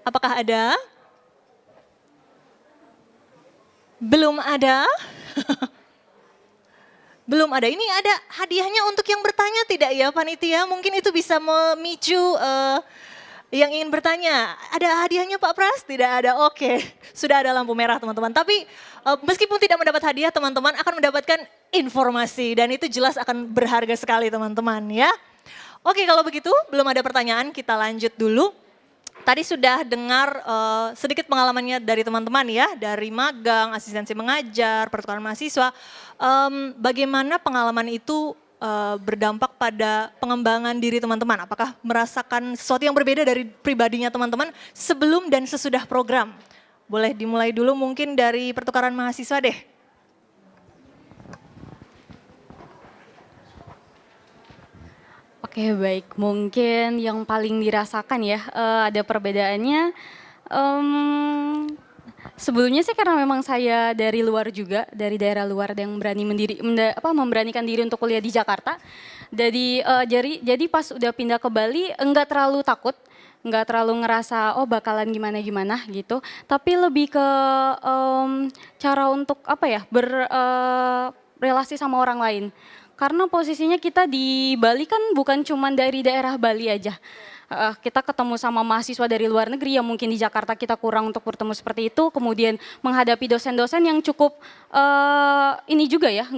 Apakah ada? Belum ada? Belum ada. Ini ada hadiahnya untuk yang bertanya tidak ya panitia? Mungkin itu bisa memicu yang ingin bertanya. Ada hadiahnya Pak Pras? Tidak ada, oke. Sudah ada lampu merah teman-teman. Tapi meskipun tidak mendapat hadiah, teman-teman akan mendapatkan informasi. Dan itu jelas akan berharga sekali teman-teman ya. Oke, kalau begitu belum ada pertanyaan, kita lanjut dulu. Tadi sudah dengar sedikit pengalamannya dari teman-teman ya. Dari magang, asistensi mengajar, pertukaran mahasiswa. Bagaimana pengalaman itu berdampak pada pengembangan diri teman-teman? Apakah merasakan sesuatu yang berbeda dari pribadinya teman-teman sebelum dan sesudah program? Boleh dimulai dulu mungkin dari pertukaran mahasiswa deh. Oke, baik. Mungkin yang paling dirasakan ya, ada perbedaannya. Sebelumnya sih karena memang saya dari luar juga, dari daerah luar yang memberanikan diri untuk kuliah di Jakarta. Jadi pas udah pindah ke Bali enggak terlalu takut, enggak terlalu ngerasa bakalan gimana-gimana gitu. Tapi lebih ke cara untuk berrelasi sama orang lain. Karena posisinya kita di Bali kan bukan cuma dari daerah Bali aja. Kita ketemu sama mahasiswa dari luar negeri yang mungkin di Jakarta kita kurang untuk bertemu seperti itu. Kemudian menghadapi dosen-dosen yang cukup ini juga ya,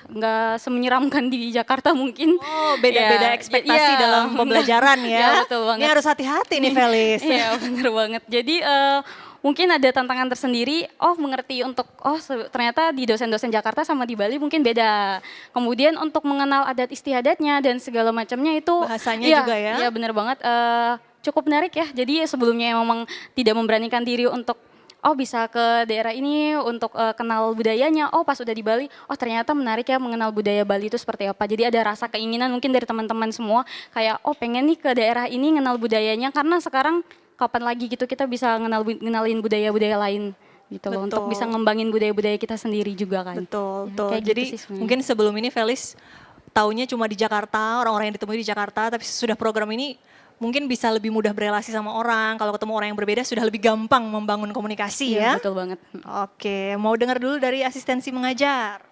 nggak semenyeramkan di Jakarta mungkin. Oh, beda-beda ekspektasi dalam pembelajaran ya. Ya, betul banget. Ini harus hati-hati nih Felis. Iya, benar banget. Jadi mungkin ada tantangan tersendiri, mengerti untuk, ternyata di dosen-dosen Jakarta sama di Bali mungkin beda. Kemudian untuk mengenal adat istiadatnya dan segala macamnya itu. Bahasanya juga ya? Iya benar banget, cukup menarik ya. Jadi sebelumnya memang tidak memberanikan diri untuk, bisa ke daerah ini untuk kenal budayanya. Pas udah di Bali, ternyata menarik ya mengenal budaya Bali itu seperti apa. Jadi ada rasa keinginan mungkin dari teman-teman semua, kayak pengen nih ke daerah ini ngenal budayanya, karena sekarang kapan lagi gitu kita bisa ngenalin budaya-budaya lain gitu loh, untuk bisa ngembangin budaya-budaya kita sendiri juga kan. Betul. Jadi Jadi mungkin sebelum ini Felis taunya cuma di Jakarta, orang-orang yang ditemui di Jakarta, tapi sudah program ini mungkin bisa lebih mudah berelasi sama orang. Kalau ketemu orang yang berbeda sudah lebih gampang membangun komunikasi ya. Betul banget. Oke, mau dengar dulu dari asistensi mengajar.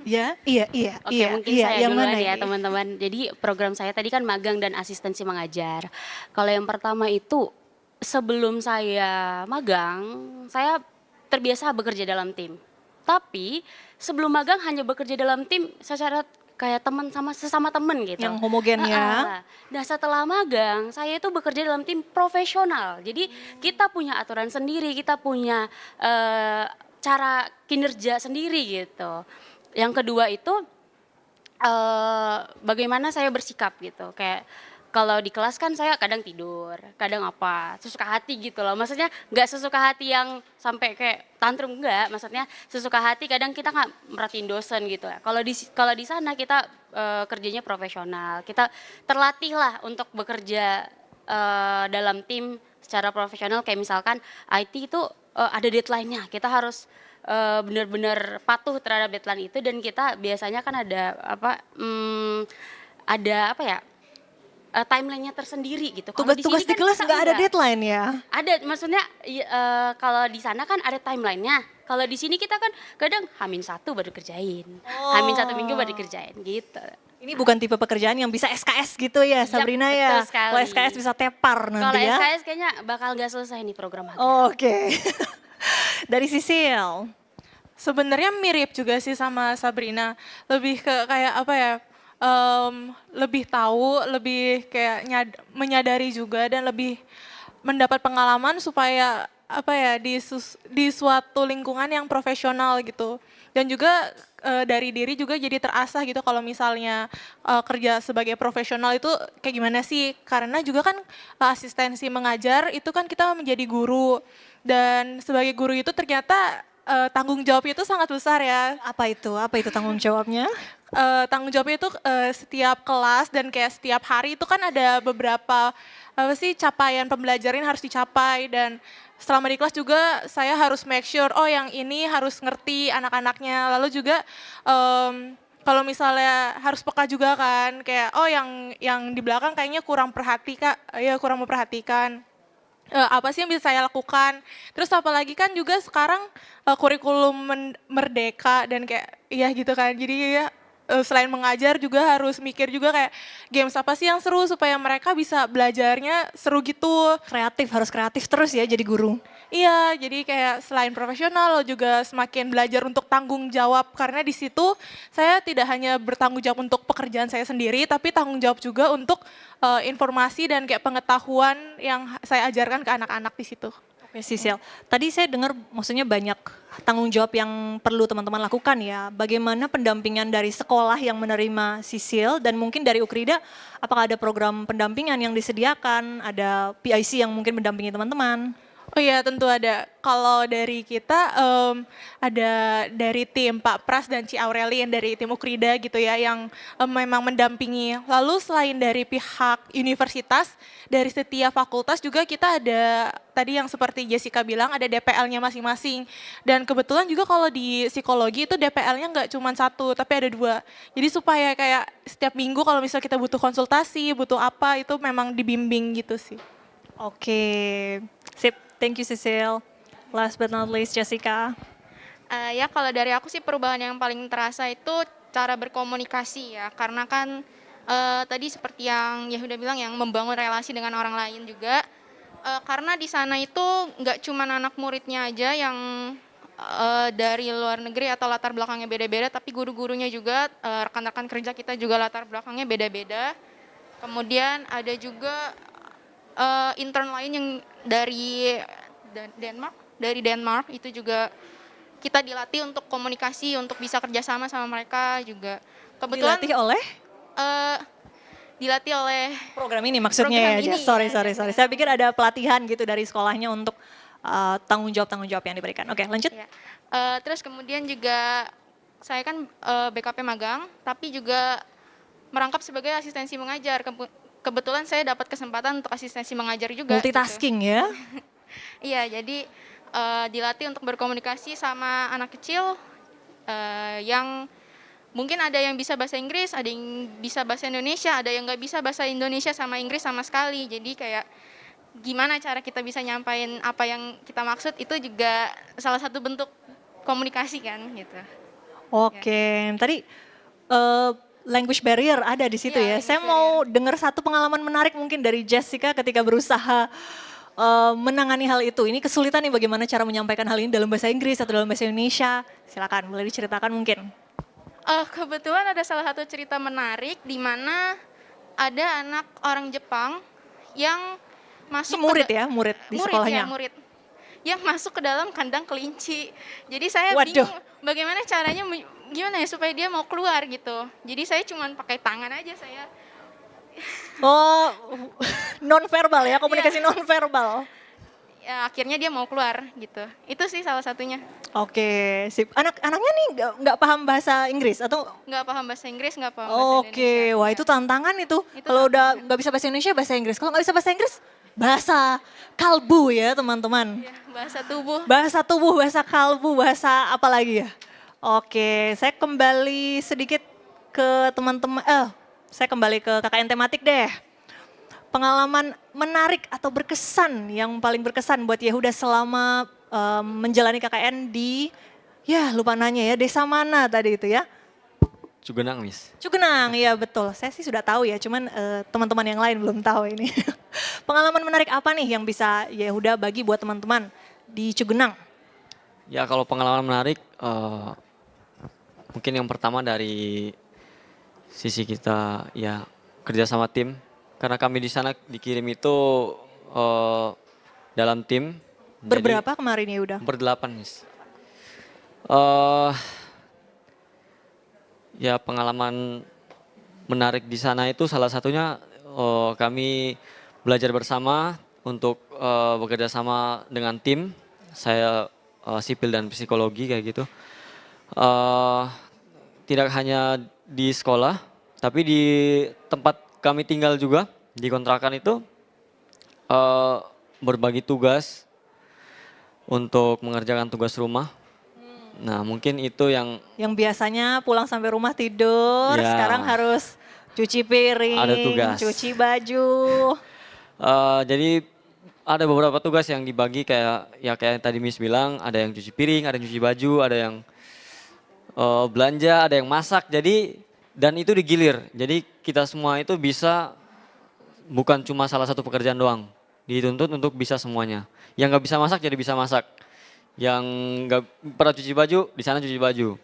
Ya, iya. Oke, mungkin iya. saya Yang duluan mana ya ini? teman-teman. Jadi program saya tadi kan magang dan asistensi mengajar. Kalau yang pertama itu sebelum saya magang, saya terbiasa bekerja dalam tim. Tapi sebelum magang hanya bekerja dalam tim secara kayak teman sama sesama teman gitu. Yang homogen ya. Nah setelah magang, saya itu bekerja dalam tim profesional. Jadi kita punya aturan sendiri, kita punya cara kinerja sendiri gitu. Yang kedua itu bagaimana saya bersikap gitu. Kayak kalau di kelas kan saya kadang tidur, kadang apa, sesuka hati gitu loh. Maksudnya nggak sesuka hati yang sampai kayak tantrum, enggak. Maksudnya sesuka hati kadang kita nggak merhatiin dosen gitu ya. Kalau di sana kita kerjanya profesional. Kita terlatih lah untuk bekerja dalam tim secara profesional. Kayak misalkan IT itu ada deadline-nya. Kita harus benar-benar patuh terhadap deadline itu, dan kita biasanya kan ada timeline-nya tersendiri gitu. Kalau Tugas-tugas di sini kan kelas kita nggak ada enggak. deadline ya? Ada, maksudnya kalau di sana kan ada timeline-nya. Kalau di sini kita kan kadang H-1 baru kerjain, H-1 minggu baru kerjain gitu. Ini bukan tipe pekerjaan yang bisa SKS gitu ya, Sabrina betul ya? sekali. Kalau SKS bisa tepar Kalau nanti ya? SKS kayaknya bakal nggak selesai nih program magang. Oke. Dari Sisil. Sebenarnya mirip juga sih sama Sabrina. Lebih ke kayak apa ya? Lebih tahu, lebih kayak menyadari juga, dan lebih mendapat pengalaman supaya apa ya di suatu lingkungan yang profesional gitu. Dan juga dari diri juga jadi terasah gitu kalau misalnya kerja sebagai profesional itu kayak gimana sih? Karena juga kan asistensi mengajar itu kan kita menjadi guru, dan sebagai guru itu ternyata tanggung jawab itu sangat besar ya. Apa itu? Apa itu tanggung jawabnya? Tanggung jawabnya itu setiap kelas dan kayak setiap hari itu kan ada beberapa capaian pembelajaran yang harus dicapai, dan selama di kelas juga saya harus make sure yang ini harus ngerti anak-anaknya, lalu juga kalau misalnya harus peka juga kan, kayak yang di belakang kayaknya kurang memperhatikan. Apa sih yang bisa saya lakukan. Terus apalagi kan juga sekarang kurikulum merdeka dan kayak gitu kan. Jadi ya selain mengajar juga harus mikir juga kayak games apa sih yang seru supaya mereka bisa belajarnya seru gitu. Harus kreatif terus ya jadi guru. Iya, jadi kayak selain profesional lo juga semakin belajar untuk tanggung jawab, karena di situ saya tidak hanya bertanggung jawab untuk pekerjaan saya sendiri, tapi tanggung jawab juga untuk informasi dan kayak pengetahuan yang saya ajarkan ke anak-anak di situ. Oke Sisil, tadi saya dengar maksudnya banyak tanggung jawab yang perlu teman-teman lakukan ya. Bagaimana pendampingan dari sekolah yang menerima Sisil, dan mungkin dari Ukrida, apakah ada program pendampingan yang disediakan, ada PIC yang mungkin mendampingi teman-teman? Oh iya, tentu ada. Kalau dari kita ada dari tim Pak Pras dan Ci Aureli yang dari tim Ukrida gitu ya, yang memang mendampingi. Lalu selain dari pihak universitas, dari setiap fakultas juga kita ada tadi yang seperti Jessica bilang ada DPL-nya masing-masing. Dan kebetulan juga kalau di psikologi itu DPL-nya nggak cuma satu, tapi ada 2. Jadi supaya kayak setiap minggu kalau misalnya kita butuh konsultasi, butuh apa, itu memang dibimbing gitu sih. Oke, sip. Thank you Sisil. Last but not least Jessica. Ya kalau dari aku sih perubahan yang paling terasa itu cara berkomunikasi ya, karena kan tadi seperti yang Yahuda bilang, yang membangun relasi dengan orang lain juga, karena di sana itu nggak cuma anak muridnya aja yang dari luar negeri atau latar belakangnya beda-beda, tapi guru-gurunya juga, rekan-rekan kerja kita juga latar belakangnya beda-beda. Kemudian ada juga intern lain yang dari Denmark itu juga kita dilatih untuk komunikasi, untuk bisa kerjasama sama mereka juga. Kebetulan dilatih oleh program ini maksudnya program ya. ini, Sorry. Saya pikir ada pelatihan gitu dari sekolahnya untuk tanggung jawab yang diberikan. Oke, lanjut. Ya. Terus kemudian juga saya kan BKP magang, tapi juga merangkap sebagai asistensi mengajar. Kebetulan saya dapat kesempatan untuk asistensi mengajar juga. Multitasking gitu. ya. Iya, jadi dilatih untuk berkomunikasi sama anak kecil, yang mungkin ada yang bisa bahasa Inggris, ada yang bisa bahasa Indonesia, ada yang nggak bisa bahasa Indonesia sama Inggris sama sekali. Jadi kayak gimana cara kita bisa nyampain apa yang kita maksud, itu juga salah satu bentuk komunikasi kan gitu. Oke, tadi language barrier ada di situ Iya, ya. Saya mau dengar satu pengalaman menarik mungkin dari Jessica ketika berusaha menangani hal itu. Ini kesulitan nih bagaimana cara menyampaikan hal ini dalam bahasa Inggris atau dalam bahasa Indonesia. Silakan, boleh diceritakan mungkin. Kebetulan ada salah satu cerita menarik di mana ada anak orang Jepang yang masuk Ini murid ya, murid di sekolahnya. murid yang masuk ke dalam kandang kelinci. Jadi saya Waduh. bingung bagaimana caranya gimana ya supaya dia mau keluar gitu. Jadi saya cuma pakai tangan aja saya. Oh, non verbal ya, komunikasi non verbal. Ya, akhirnya dia mau keluar gitu. Itu sih salah satunya. Oke, sip. Anaknya nih nggak paham bahasa Inggris atau? Nggak paham bahasa Inggris, nggak paham bahasa Oke, Indonesia. wah itu tantangan itu. Itu Kalau udah nggak bisa bahasa Indonesia, bahasa Inggris. Kalau nggak bisa bahasa Inggris, bahasa kalbu ya teman-teman. Ya, bahasa tubuh. Bahasa tubuh, bahasa kalbu, bahasa apa lagi ya? Oke, saya kembali sedikit ke teman-teman. Saya kembali ke KKN tematik deh. Pengalaman menarik atau berkesan yang paling berkesan buat Yehuda selama menjalani KKN di, ya lupa nanya ya, desa mana tadi itu ya? Cugenang, Miss. Cugenang, iya betul. Saya sih sudah tahu ya, cuman teman-teman yang lain belum tahu ini. Pengalaman menarik apa nih yang bisa Yehuda bagi buat teman-teman di Cugenang? Ya kalau pengalaman menarik, mungkin yang pertama dari sisi kita ya kerja sama tim. Karena kami di sana dikirim itu dalam tim. Berberapa kemarin Yehuda? Berdelapan, Miss. Ya pengalaman menarik di sana itu salah satunya kami belajar bersama untuk bekerja sama dengan tim. Saya sipil dan psikologi kayak gitu. Tidak hanya di sekolah, tapi di tempat kami tinggal juga, di kontrakan itu berbagi tugas untuk mengerjakan tugas rumah. Nah mungkin itu yang biasanya pulang sampai rumah tidur, Ya. sekarang harus cuci piring, Ada tugas. cuci baju. Jadi ada beberapa tugas yang dibagi kayak yang tadi Miss bilang, ada yang cuci piring, ada yang cuci baju, ada yang belanja, ada yang masak. Jadi dan itu digilir. Jadi kita semua itu bisa bukan cuma salah satu pekerjaan doang. Dituntut untuk bisa semuanya. Yang nggak bisa masak jadi bisa masak. Yang nggak pernah cuci baju di sana cuci baju.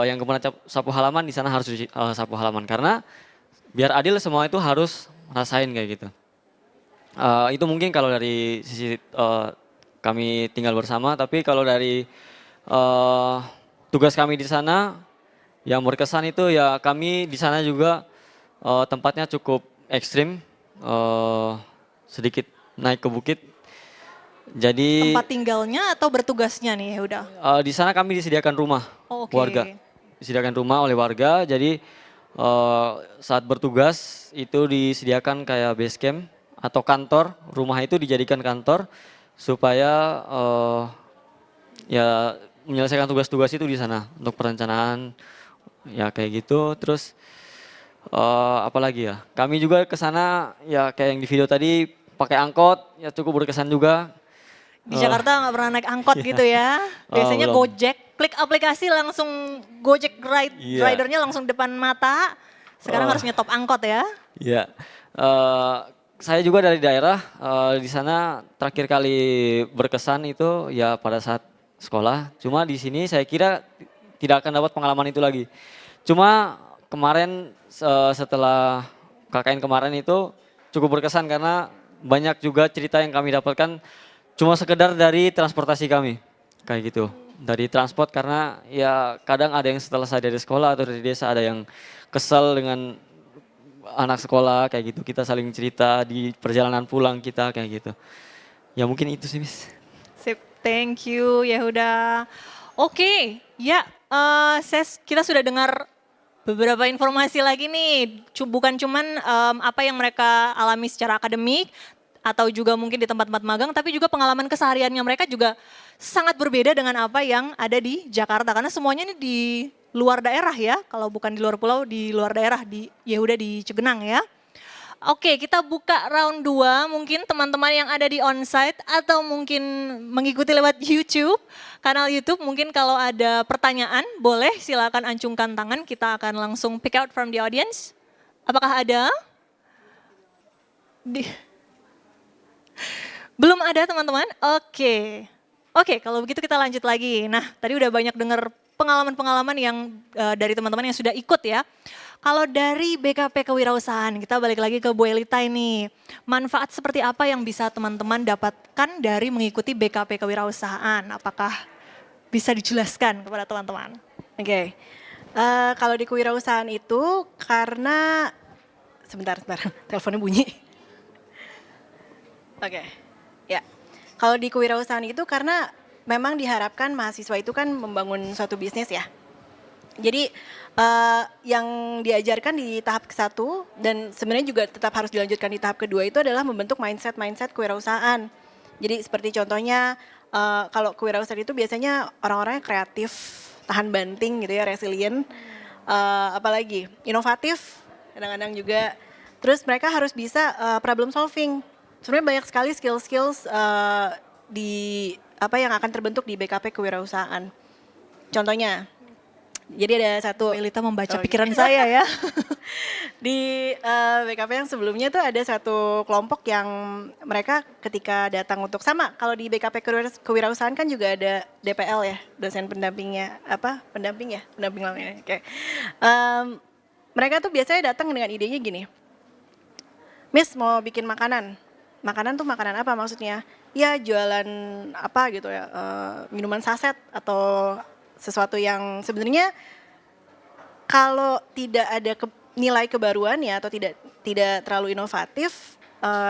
Yang nggak pernah sapu halaman di sana harus cuci sapu halaman karena biar adil semua itu harus rasain kayak gitu. Itu mungkin kalau dari sisi kami tinggal bersama, tapi kalau dari tugas kami di sana yang berkesan itu ya kami di sana juga tempatnya cukup ekstrim, sedikit naik ke bukit. Jadi Tempat tinggalnya atau bertugasnya nih Yehuda? di sana kami disediakan rumah Oke. warga, disediakan rumah oleh warga. Jadi saat bertugas itu disediakan kayak base camp atau kantor, rumah itu dijadikan kantor supaya ya menyelesaikan tugas-tugas itu di sana untuk perencanaan ya kayak gitu. Terus apalagi ya, kami juga ke sana ya kayak yang di video tadi pakai angkot ya cukup berkesan juga. Di Jakarta nggak pernah naik angkot gitu ya. Biasanya belum. Gojek, klik aplikasi langsung Gojek Iya. ridernya langsung depan mata. Sekarang harus nyetop angkot ya. Iya, saya juga dari daerah di sana terakhir kali berkesan itu ya pada saat sekolah. Cuma di sini saya kira tidak akan dapat pengalaman itu lagi. Cuma kemarin setelah KKN kemarin itu cukup berkesan karena banyak juga cerita yang kami dapatkan cuma sekedar dari transportasi kami kayak gitu. Dari transport karena ya kadang ada yang setelah saya dari sekolah atau dari desa ada yang kesal dengan anak sekolah kayak gitu. Kita saling cerita di perjalanan pulang kita kayak gitu. Ya mungkin itu sih, Miss. Sip, thank you Yehuda. Oke, ya kita sudah dengar beberapa informasi lagi nih. Bukan cuman apa yang mereka alami secara akademik, atau juga mungkin di tempat-tempat magang, tapi juga pengalaman kesehariannya mereka juga sangat berbeda dengan apa yang ada di Jakarta. Karena semuanya ini di luar daerah ya, kalau bukan di luar pulau, di luar daerah, ya udah di Cugenang ya. Oke, kita buka round 2, mungkin teman-teman yang ada di onsite atau mungkin mengikuti lewat YouTube, kanal YouTube, mungkin kalau ada pertanyaan boleh silakan acungkan tangan, kita akan langsung pick out from the audience. Apakah ada? Belum ada teman-teman? Oke. Oke, kalau begitu kita lanjut lagi. Nah, tadi udah banyak dengar pengalaman-pengalaman yang dari teman-teman yang sudah ikut ya. Kalau dari BKP Kewirausahaan, kita balik lagi ke Bu Elita ini. Manfaat seperti apa yang bisa teman-teman dapatkan dari mengikuti BKP Kewirausahaan? Apakah bisa dijelaskan kepada teman-teman? Oke. Kalau di kewirausahaan itu karena sebentar, teleponnya bunyi. Oke, ya. Kalau di kewirausahaan itu karena memang diharapkan mahasiswa itu kan membangun suatu bisnis ya. Jadi yang diajarkan di tahap ke-1 dan sebenarnya juga tetap harus dilanjutkan di tahap kedua itu adalah membentuk mindset kewirausahaan. Jadi seperti contohnya kalau kewirausahaan itu biasanya orang-orangnya kreatif, tahan banting gitu ya, resilient, apalagi inovatif kadang-kadang juga. Terus mereka harus bisa problem solving. Sebenarnya banyak sekali skills di apa yang akan terbentuk di BKP Kewirausahaan. Contohnya, jadi ada satu Elita membaca pikiran saya ya. di BKP yang sebelumnya tuh ada satu kelompok yang mereka ketika datang untuk sama. Kalau di BKP Kewirausahaan kan juga ada DPL ya, dosen pendampingnya, pendamping namanya. Oke. Mereka tuh biasanya datang dengan idenya gini, Miss mau bikin makanan. Makanan tuh makanan apa maksudnya? Ya jualan apa gitu ya, minuman saset atau sesuatu yang sebenarnya kalau tidak ada nilai kebaruan ya atau tidak terlalu inovatif,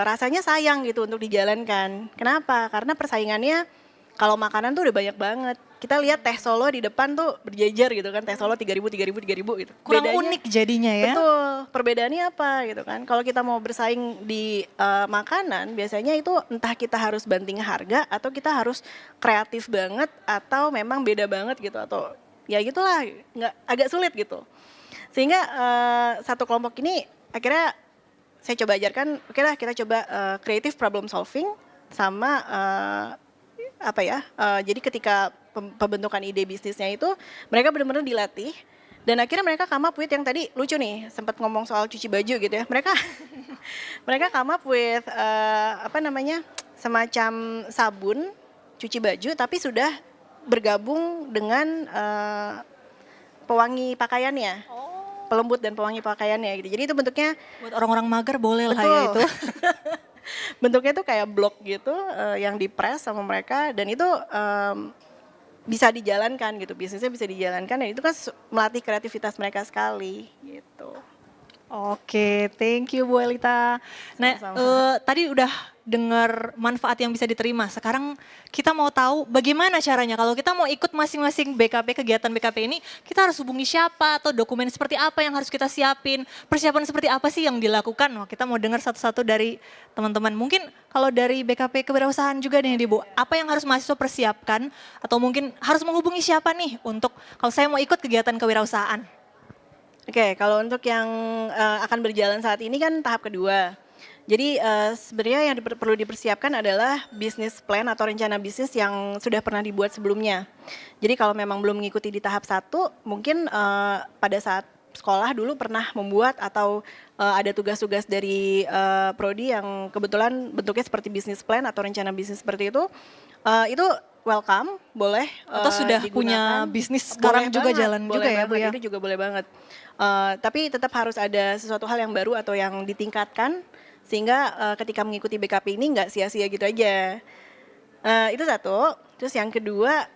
rasanya sayang gitu untuk dijalankan. Kenapa? Karena persaingannya kalau makanan tuh udah banyak banget. Kita lihat teh Solo di depan tuh berjejer gitu kan, teh Solo 3.000 gitu. Kurang unik jadinya ya. Betul, perbedaannya apa gitu kan. Kalau kita mau bersaing di makanan, biasanya itu entah kita harus banting harga atau kita harus kreatif banget atau memang beda banget gitu atau ya gitulah, agak sulit gitu. Sehingga satu kelompok ini akhirnya saya coba ajarkan, oke lah kita coba creative problem solving sama jadi ketika pembentukan ide bisnisnya itu mereka benar-benar dilatih dan akhirnya mereka come up with yang tadi lucu nih, sempat ngomong soal cuci baju gitu ya. Mereka come up with semacam sabun cuci baju tapi sudah bergabung dengan pewangi pakaiannya. Pelembut dan pewangi pakaiannya gitu. Jadi itu bentuknya buat orang-orang mager boleh lah ya itu. Bentuknya tuh kayak blok gitu yang dipres sama mereka dan itu bisa dijalankan gitu, bisnisnya bisa dijalankan dan itu kan melatih kreativitas mereka sekali gitu. Oke, thank you Bu Elita. Nah, tadi udah dengar manfaat yang bisa diterima. Sekarang kita mau tahu bagaimana caranya kalau kita mau ikut masing-masing BKP, kegiatan BKP ini, kita harus hubungi siapa atau dokumen seperti apa yang harus kita siapin, persiapan seperti apa sih yang dilakukan. Wah, kita mau dengar satu-satu dari teman-teman. Mungkin kalau dari BKP Kewirausahaan juga nih Bu, apa yang harus mahasiswa persiapkan atau mungkin harus menghubungi siapa nih untuk kalau saya mau ikut kegiatan kewirausahaan? Oke, kalau untuk yang akan berjalan saat ini kan tahap kedua. Jadi sebenarnya yang perlu dipersiapkan adalah bisnis plan atau rencana bisnis yang sudah pernah dibuat sebelumnya. Jadi kalau memang belum mengikuti di tahap 1, mungkin pada saat sekolah dulu pernah membuat atau ada tugas-tugas dari prodi yang kebetulan bentuknya seperti bisnis plan atau rencana bisnis seperti itu welcome, boleh atau sudah digunakan. Punya bisnis sekarang boleh juga banget, jalan juga ya Bu ya? Itu juga boleh banget. Tapi tetap harus ada sesuatu hal yang baru atau yang ditingkatkan sehingga ketika mengikuti BKP ini nggak sia-sia gitu aja. Itu satu. Terus yang kedua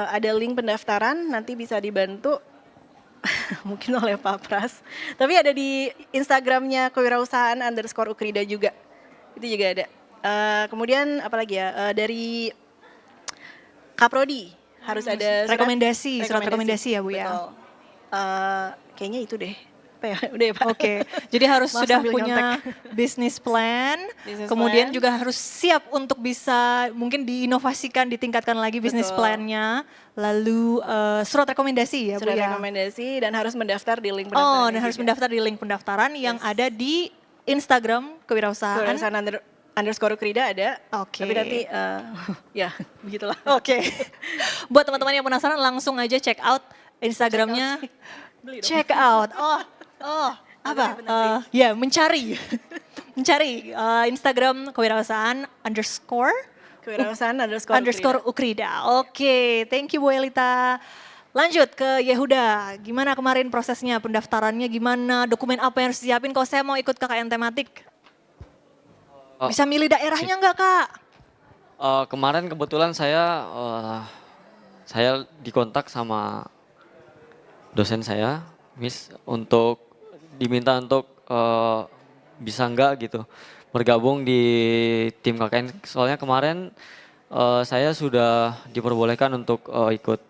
ada link pendaftaran nanti bisa dibantu mungkin oleh Pak Pras. Tapi ada di Instagramnya kewirausahaan_ukrida juga. Itu juga ada. Kemudian apalagi ya dari Kaprodi harus ada surat rekomendasi ya Bu ya. Betul. Kayaknya itu deh. apa ya? Udah ya Pak. Oke, jadi harus Maaf sudah sambil punya business plan, Business kemudian plan. juga harus siap untuk bisa mungkin diinovasikan, ditingkatkan lagi business Betul. plan-nya, lalu surat rekomendasi ya Bu Sudah ya. rekomendasi dan harus mendaftar di link pendaftaran. Oh, dan harus mendaftar di link pendaftaran yang ada di Instagram kewirausahaan. Kewirausahaan underscore Krida ada. Oke. Tapi nanti ya begitulah. Oke. Buat teman-teman yang penasaran langsung aja check out Instagramnya. Check out. Oh, apa? Ya, mencari. Mencari Instagram kewirausahaan underscore Kewirausahaan Ukrida. Oke, thank you Bu Elita. Lanjut ke Yehuda. Gimana kemarin prosesnya, pendaftarannya gimana, dokumen apa yang harus disiapin kalau saya mau ikut KKN tematik? Bisa milih daerahnya nggak Kak? Kemarin kebetulan saya dikontak sama dosen saya, Miss, diminta untuk bisa enggak gitu bergabung di tim KKN. Soalnya kemarin saya sudah diperbolehkan untuk ikut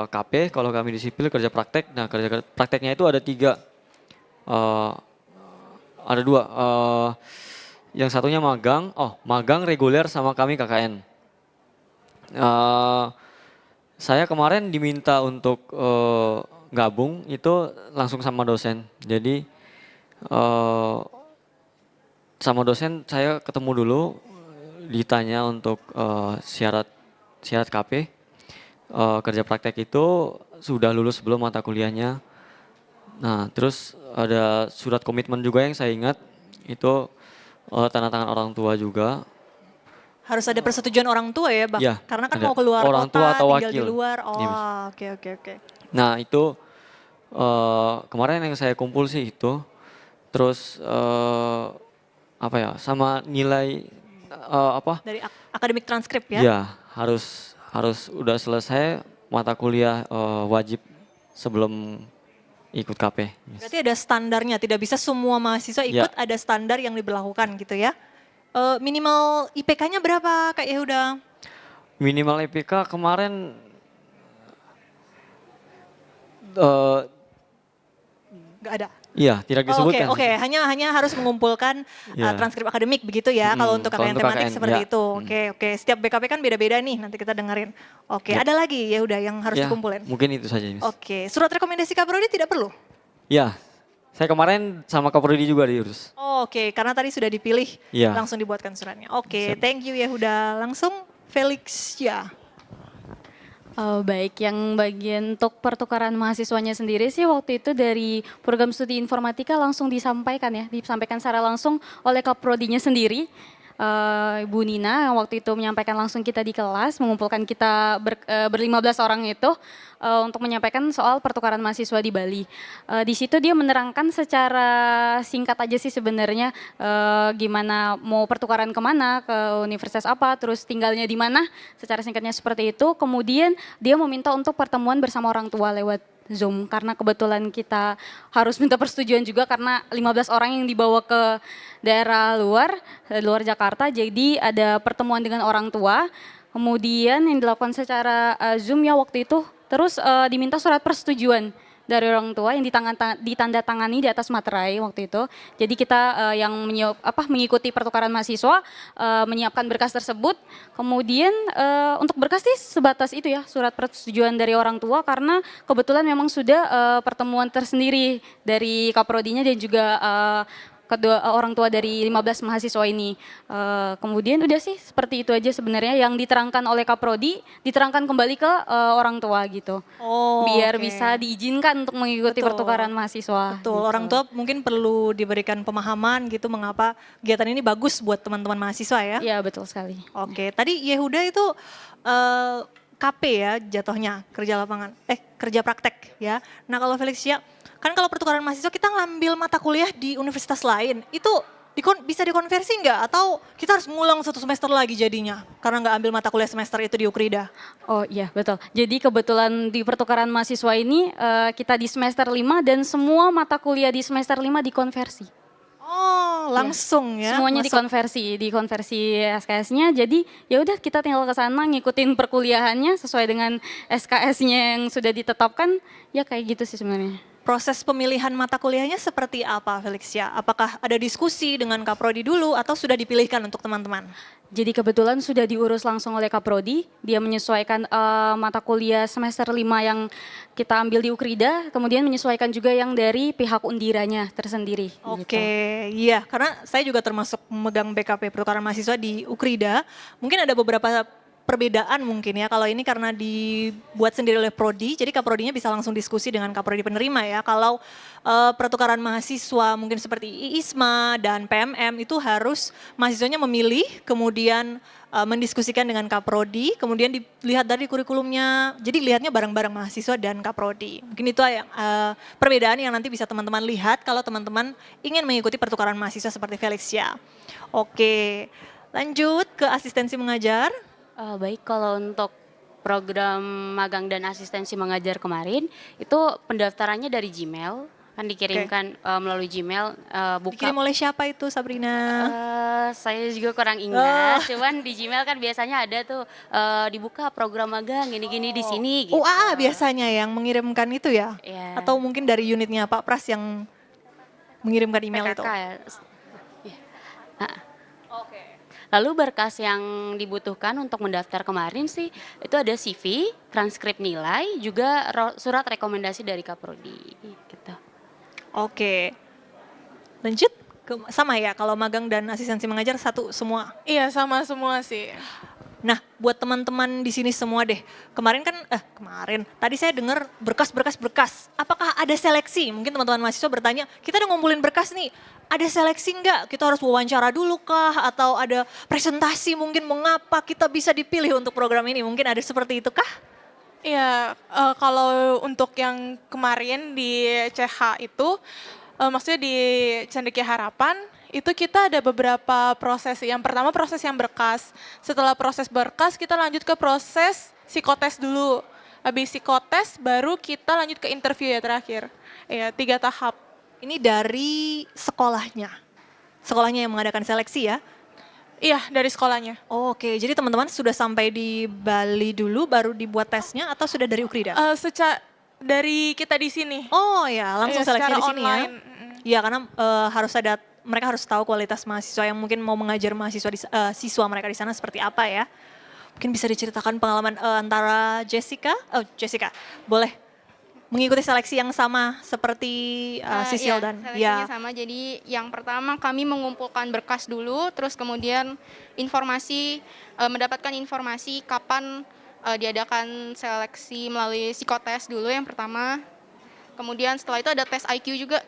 KP kalau kami di sipil kerja praktek. Nah kerja prakteknya itu ada 3, ada 2. Yang satunya magang reguler sama kami KKN. Saya kemarin diminta untuk gabung itu langsung sama dosen. Jadi sama dosen saya ketemu dulu, ditanya untuk syarat KP. Kerja praktek itu sudah lulus belum mata kuliahnya. Nah terus ada surat komitmen juga yang saya ingat, itu tanda tangan orang tua juga. Harus ada persetujuan orang tua ya, Bang? Ya, Karena kan ada. mau keluar Orang kota, tua atau tinggal di wakil. luar. Iya, Mas. Oh, oke. Nah itu kemarin yang saya kumpul sih itu, terus sama nilai Dari akademik transkrip ya? Ya harus udah selesai mata kuliah wajib sebelum ikut KP. Berarti ada standarnya, tidak bisa semua mahasiswa ikut, ada standar yang diberlakukan gitu ya? Minimal IPK-nya berapa Kak Yehuda? Minimal IPK kemarin Nggak ada? iya tidak disebutkan. Oke, hanya harus mengumpulkan transkrip akademik begitu ya kalau untuk kalau KKN untuk tematik KKN, seperti ya. itu. Oke. Setiap BKP kan beda-beda nih, nanti kita dengerin. Oke, ada lagi Yehuda yang harus Ya, dikumpulin? mungkin itu saja, Miss. Oke, surat rekomendasi Kaprodi tidak perlu? Ya, saya kemarin sama Kaprodi juga diurus. Oke, karena tadi sudah dipilih, Iya. langsung dibuatkan suratnya. Oke, thank you Yehuda. Langsung Felix ya. Baik, yang bagian untuk pertukaran mahasiswanya sendiri sih waktu itu dari program studi informatika langsung disampaikan secara langsung oleh Kaprodinya sendiri. Ibu Nina yang waktu itu menyampaikan langsung kita di kelas, mengumpulkan kita ber-15 orang itu untuk menyampaikan soal pertukaran mahasiswa di Bali. Di situ dia menerangkan secara singkat aja sih sebenarnya gimana mau pertukaran kemana, ke universitas apa, terus tinggalnya di mana, secara singkatnya seperti itu. Kemudian dia meminta untuk pertemuan bersama orang tua lewat Zoom karena kebetulan kita harus minta persetujuan juga karena 15 orang yang dibawa ke daerah luar Jakarta, jadi ada pertemuan dengan orang tua, kemudian yang dilakukan secara Zoom ya waktu itu, terus diminta surat persetujuan dari orang tua yang ditandatangani di atas materai waktu itu. Jadi kita yang mengikuti pertukaran mahasiswa menyiapkan berkas tersebut. Kemudian untuk berkas sih sebatas itu ya, surat persetujuan dari orang tua karena kebetulan memang sudah pertemuan tersendiri dari Kaprodinya dan juga kedua orang tua dari 15 mahasiswa ini. Kemudian udah sih seperti itu aja sebenarnya yang diterangkan oleh Kaprodi, diterangkan kembali ke orang tua gitu. Biar bisa diizinkan untuk mengikuti pertukaran mahasiswa. Betul, gitu. orang tua mungkin perlu diberikan pemahaman gitu mengapa kegiatan ini bagus buat teman-teman mahasiswa ya. Iya betul sekali. Oke, tadi Yehuda itu KP ya jatuhnya, kerja praktek ya. Nah kalau Felix ya, kan kalau pertukaran mahasiswa kita ngambil mata kuliah di universitas lain, itu bisa dikonversi nggak? Atau kita harus ngulang 1 semester lagi jadinya? Karena nggak ambil mata kuliah semester itu di Ukrida. Oh iya betul, jadi kebetulan di pertukaran mahasiswa ini kita di semester 5 dan semua mata kuliah di semester 5 dikonversi. Oh langsung ya? Semuanya masuk. dikonversi SKS-nya, jadi ya udah kita tinggal ke sana ngikutin perkuliahannya sesuai dengan SKS-nya yang sudah ditetapkan, ya kayak gitu sih sebenarnya. proses pemilihan mata kuliahnya seperti apa, Felixia? Apakah ada diskusi dengan Kaprodi dulu atau sudah dipilihkan untuk teman-teman? Jadi kebetulan sudah diurus langsung oleh Kaprodi, dia menyesuaikan mata kuliah semester 5 yang kita ambil di Ukrida, kemudian menyesuaikan juga yang dari pihak undiranya tersendiri. Oke, iya, karena saya juga termasuk memegang BKP pertukaran mahasiswa di Ukrida. Mungkin ada beberapa perbedaan mungkin ya, kalau ini karena dibuat sendiri oleh Prodi, jadi Kaprodinya bisa langsung diskusi dengan Kaprodi penerima ya. Kalau pertukaran mahasiswa mungkin seperti IISMA dan PMM itu harus mahasiswanya memilih, kemudian mendiskusikan dengan Kaprodi, kemudian dilihat dari kurikulumnya, jadi lihatnya bareng-bareng mahasiswa dan Kaprodi. Mungkin itu yang perbedaan yang nanti bisa teman-teman lihat kalau teman-teman ingin mengikuti pertukaran mahasiswa seperti Felixia. Oke, lanjut ke asistensi mengajar. Baik, kalau untuk program magang dan asistensi mengajar kemarin, itu pendaftarannya dari Gmail, kan dikirimkan melalui Gmail. Dikirim oleh siapa itu, Sabrina? Saya juga kurang ingat, cuman di Gmail kan biasanya ada tuh dibuka program magang gini-gini di sini. Gitu. UA biasanya yang mengirimkan itu ya? Iya. Atau mungkin dari unitnya Pak Pras yang mengirimkan email PKK itu? ya. Lalu berkas yang dibutuhkan untuk mendaftar kemarin sih, itu ada CV, transkrip nilai, juga surat rekomendasi dari Kaprodi. Gitu. Oke, lanjut. Sama ya, kalau magang dan asistensi mengajar satu semua? Iya, sama semua sih. Nah, buat teman-teman di sini semua deh, kemarin tadi saya dengar berkas. Apakah ada seleksi? Mungkin teman-teman mahasiswa bertanya, kita udah ngumpulin berkas nih, ada seleksi enggak? Kita harus wawancara dulu kah? Atau ada presentasi mungkin mengapa kita bisa dipilih untuk program ini? Mungkin ada seperti itu kah? Iya, kalau untuk yang kemarin di CH itu, maksudnya di Cendekia Harapan, itu kita ada beberapa proses. Yang pertama proses yang berkas. Setelah proses berkas kita lanjut ke proses psikotes dulu. Habis psikotes baru kita lanjut ke interview ya terakhir. Ya, 3 tahap. Ini dari sekolahnya? Sekolahnya yang mengadakan seleksi ya? Iya, dari sekolahnya. Oke, jadi teman-teman sudah sampai di Bali dulu baru dibuat tesnya atau sudah dari Ukrida? Dari kita di sini. Oh ya, langsung seleksinya di sini online. ya? Iya, karena mereka harus tahu kualitas mahasiswa yang mungkin mau mengajar siswa mereka di sana seperti apa ya. Mungkin bisa diceritakan pengalaman antara Jessica, boleh mengikuti seleksi yang sama seperti Sisil dan seleksinya sama. Jadi yang pertama kami mengumpulkan berkas dulu, terus kemudian mendapatkan informasi kapan diadakan seleksi melalui psikotes dulu yang pertama. Kemudian setelah itu ada tes IQ juga.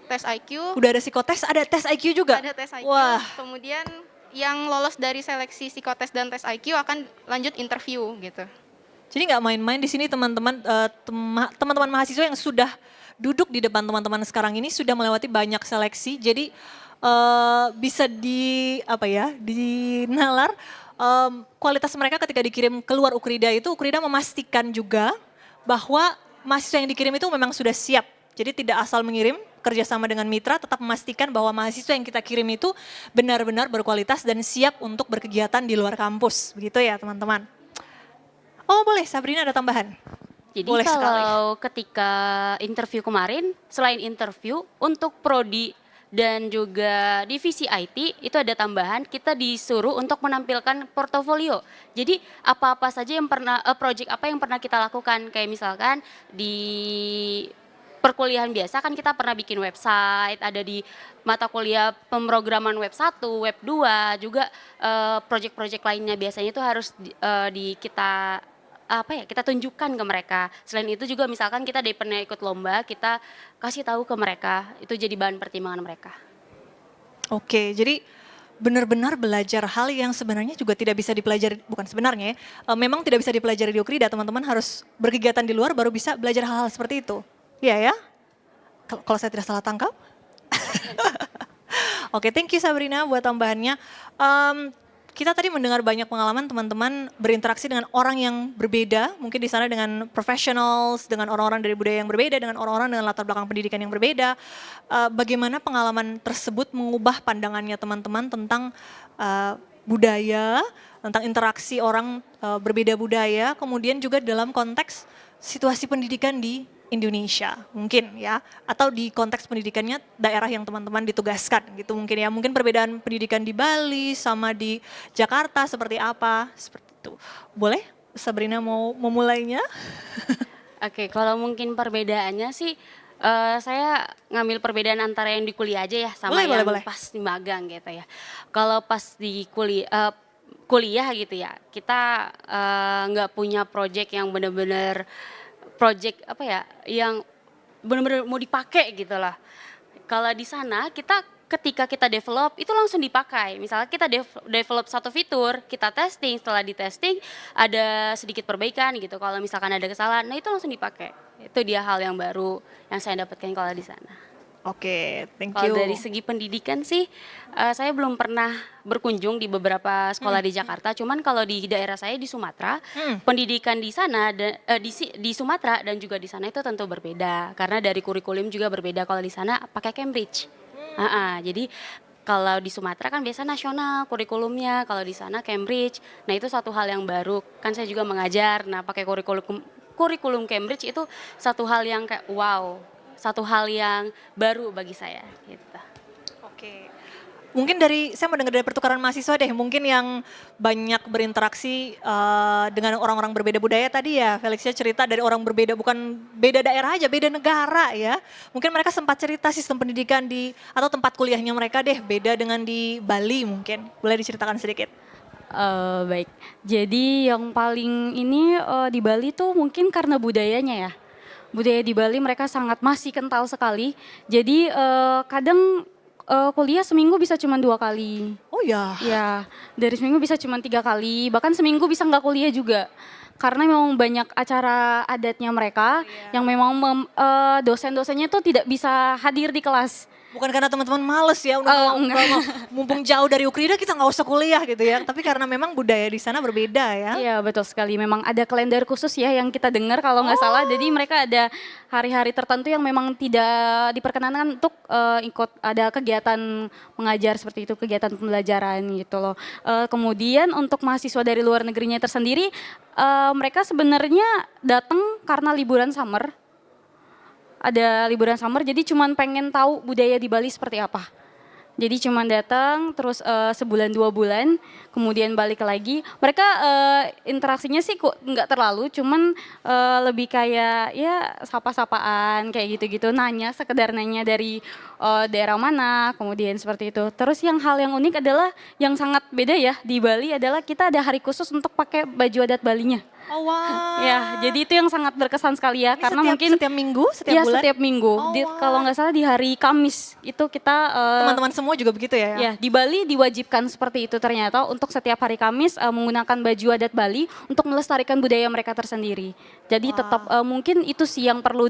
Tes IQ. Udah ada psikotes, ada tes IQ juga? Ada tes IQ. Wah. Kemudian yang lolos dari seleksi psikotes dan tes IQ akan lanjut interview gitu. Jadi nggak main-main di sini teman-teman mahasiswa yang sudah duduk di depan teman-teman sekarang ini sudah melewati banyak seleksi. Jadi bisa dinalar kualitas mereka ketika dikirim keluar Ukrida itu, Ukrida memastikan juga bahwa mahasiswa yang dikirim itu memang sudah siap. Jadi tidak asal mengirim, kerjasama dengan mitra, tetap memastikan bahwa mahasiswa yang kita kirim itu benar-benar berkualitas dan siap untuk berkegiatan di luar kampus. Begitu ya teman-teman. Oh boleh, Sabrina ada tambahan? Jadi boleh kalau ketika interview kemarin, selain interview, untuk prodi dan juga divisi IT, itu ada tambahan, kita disuruh untuk menampilkan portofolio. Jadi apa-apa saja yang project apa yang pernah kita lakukan, kayak misalkan di perkuliahan biasa kan kita pernah bikin website, ada di mata kuliah pemrograman web 1, web 2, juga project-project lainnya biasanya itu harus kita tunjukkan ke mereka. Selain itu juga misalkan kita pernah ikut lomba, kita kasih tahu ke mereka, itu jadi bahan pertimbangan mereka. Oke, jadi benar-benar belajar hal yang sebenarnya juga tidak bisa dipelajari, bukan sebenarnya ya, memang tidak bisa dipelajari di Ukrida, teman-teman harus berkegiatan di luar baru bisa belajar hal-hal seperti itu. Iya ya? Kalau saya tidak salah tangkap. Oke, thank you Sabrina buat tambahannya. Kita tadi mendengar banyak pengalaman teman-teman berinteraksi dengan orang yang berbeda, mungkin di sana dengan professionals, dengan orang-orang dari budaya yang berbeda, dengan orang-orang dengan latar belakang pendidikan yang berbeda. Bagaimana pengalaman tersebut mengubah pandangannya teman-teman tentang budaya, tentang interaksi orang berbeda budaya, kemudian juga dalam konteks situasi pendidikan di Indonesia mungkin ya, atau di konteks pendidikannya daerah yang teman-teman ditugaskan gitu mungkin ya, mungkin perbedaan pendidikan di Bali sama di Jakarta seperti apa, seperti itu. Boleh Sabrina mau memulainya? Oke, kalau mungkin perbedaannya sih saya ngambil perbedaan antara yang di kuliah aja ya sama Boleh, yang boleh. pas di magang gitu ya. Kalau pas di kuliah gitu ya, kita nggak punya project yang benar-benar project apa ya, yang benar-benar mau dipakai gitu lah. Kalau di sana kita ketika kita develop itu langsung dipakai. Misalnya kita develop satu fitur, kita testing, setelah di testing ada sedikit perbaikan gitu. Kalau misalkan ada kesalahan, nah itu langsung dipakai. Itu dia hal yang baru yang saya dapatkan kalau di sana. Oke, thank Kalau you. dari segi pendidikan sih, saya belum pernah berkunjung di beberapa sekolah di Jakarta. Cuman kalau di daerah saya di Sumatera, pendidikan di sana di Sumatera dan juga di sana itu tentu berbeda. Karena dari kurikulum juga berbeda. Kalau di sana pakai Cambridge. Jadi kalau di Sumatera kan biasa nasional kurikulumnya, kalau di sana Cambridge. Nah itu satu hal yang baru. Kan saya juga mengajar, nah pakai kurikulum Cambridge itu satu hal yang kayak wow. Satu hal yang baru bagi saya gitu. Oke. Mungkin saya mendengar dari pertukaran mahasiswa deh, mungkin yang banyak berinteraksi dengan orang-orang berbeda budaya tadi ya. Felixnya cerita dari orang berbeda, bukan beda daerah aja, beda negara ya. Mungkin mereka sempat cerita sistem pendidikan atau tempat kuliahnya mereka deh beda dengan di Bali mungkin. Boleh diceritakan sedikit? Baik, jadi yang paling ini di Bali tuh mungkin karena budayanya ya. Budaya di Bali mereka sangat masih kental sekali. Jadi kadang kuliah seminggu bisa cuma 2 kali. Oh ya? Ya, dari seminggu bisa cuma 3 kali. Bahkan seminggu bisa nggak kuliah juga. Karena memang banyak acara adatnya mereka yang memang dosen-dosennya tuh tidak bisa hadir di kelas. Bukan karena teman-teman males ya, mumpung jauh dari Ukrida kita nggak usah kuliah gitu ya. Tapi karena memang budaya di sana berbeda ya. Iya betul sekali, memang ada kalender khusus ya yang kita dengar kalau nggak salah. Jadi mereka ada hari-hari tertentu yang memang tidak diperkenankan untuk ikut ada kegiatan mengajar seperti itu, kegiatan pembelajaran gitu loh. Kemudian untuk mahasiswa dari luar negerinya tersendiri, mereka sebenarnya datang karena liburan summer. Ada liburan summer, jadi cuman pengen tahu budaya di Bali seperti apa. Jadi cuman datang, terus sebulan 2 bulan, kemudian balik lagi. Mereka interaksinya sih kok nggak terlalu, cuman lebih kayak ya sapa-sapaan kayak gitu-gitu. Sekedar nanya dari daerah mana, kemudian seperti itu. Terus hal yang unik adalah yang sangat beda ya di Bali adalah kita ada hari khusus untuk pakai baju adat Balinya. Oh wow. Ya, jadi itu yang sangat berkesan sekali ya, Ini karena setiap minggu, setiap bulan? setiap minggu. Oh, Kalau nggak salah di hari Kamis itu kita teman-teman semua juga begitu ya? Ya, di Bali diwajibkan seperti itu ternyata untuk setiap hari Kamis menggunakan baju adat Bali untuk melestarikan budaya mereka tersendiri. Jadi tetap mungkin itu sih yang perlu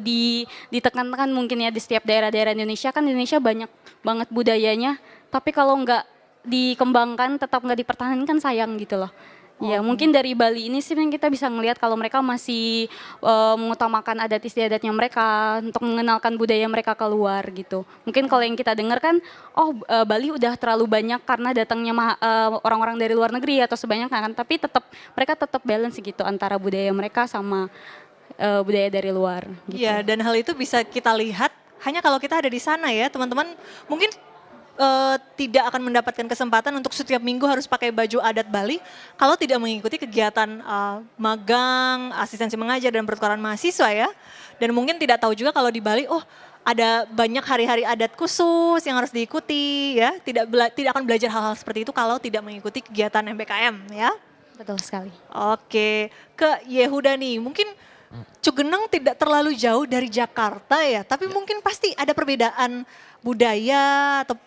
ditekankan mungkin ya di setiap daerah-daerah Indonesia. Kan Indonesia banyak banget budayanya, tapi kalau nggak dikembangkan, tetap nggak dipertahankan sayang gitu loh. Ya mungkin dari Bali ini sih yang kita bisa ngelihat kalau mereka masih mengutamakan adat istiadatnya mereka untuk mengenalkan budaya mereka keluar gitu. Mungkin kalau yang kita dengar kan, Bali udah terlalu banyak karena datangnya orang-orang dari luar negeri atau sebanyak kan, tapi mereka tetap balance gitu antara budaya mereka sama budaya dari luar. Gitu. Iya, dan hal itu bisa kita lihat hanya kalau kita ada di sana ya, teman-teman. Mungkin tidak akan mendapatkan kesempatan untuk setiap minggu harus pakai baju adat Bali kalau tidak mengikuti kegiatan magang, asistensi mengajar dan pertukaran mahasiswa ya. Dan mungkin tidak tahu juga kalau di Bali ada banyak hari-hari adat khusus yang harus diikuti ya. Tidak akan belajar hal-hal seperti itu kalau tidak mengikuti kegiatan MBKM ya. Betul sekali. Oke, ke Yehuda nih. Mungkin Cugenang tidak terlalu jauh dari Jakarta ya, tapi mungkin pasti ada perbedaan budaya atau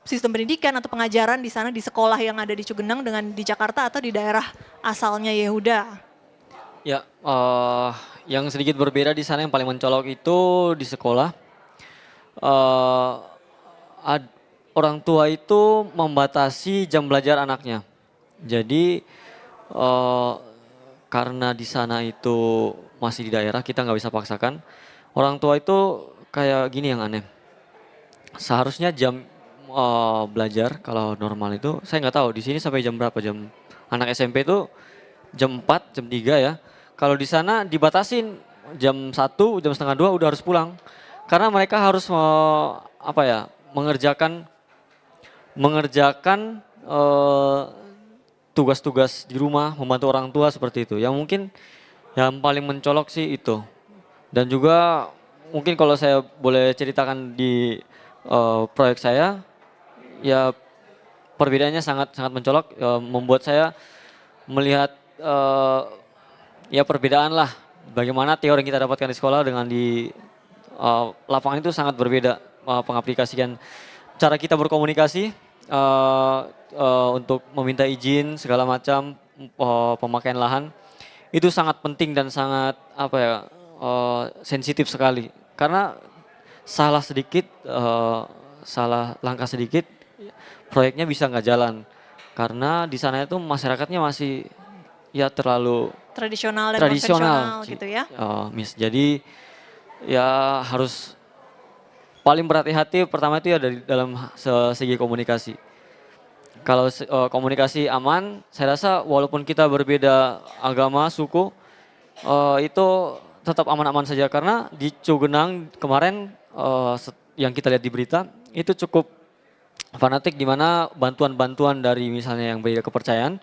sistem pendidikan atau pengajaran di sana di sekolah yang ada di Cugenang dengan di Jakarta atau di daerah asalnya Yehuda. Ya, yang sedikit berbeda di sana yang paling mencolok itu di sekolah. Orang tua itu membatasi jam belajar anaknya. Jadi karena di sana itu masih di daerah, kita nggak bisa paksakan. Orang tua itu kayak gini yang aneh. Seharusnya jam belajar kalau normal itu, saya nggak tahu di sini sampai jam berapa, anak SMP itu jam 4, jam 3 ya. Kalau di sana dibatasin jam 1, jam setengah 2 udah harus pulang. Karena mereka harus mengerjakan tugas-tugas di rumah, membantu orang tua seperti itu. Yang mungkin yang paling mencolok sih itu. Dan juga mungkin kalau saya boleh ceritakan di proyek saya, ya perbedaannya sangat mencolok, membuat saya melihat ya perbedaan lah. Bagaimana teori yang kita dapatkan di sekolah dengan di lapangan itu sangat berbeda. Pengaplikasikan cara kita berkomunikasi untuk meminta izin segala macam, pemakaian lahan itu sangat penting dan sangat sensitif sekali. Karena salah sedikit, salah langkah sedikit, proyeknya bisa nggak jalan. Karena di sana itu masyarakatnya masih ya terlalu Tradisional dan konvensional gitu ya. Jadi ya harus paling berhati-hati pertama itu ya dalam segi komunikasi. Kalau komunikasi aman, saya rasa walaupun kita berbeda agama, suku, itu tetap aman-aman saja. Karena di Cugenang kemarin yang kita lihat di berita, itu cukup fanatik di mana bantuan-bantuan dari misalnya yang beda kepercayaan,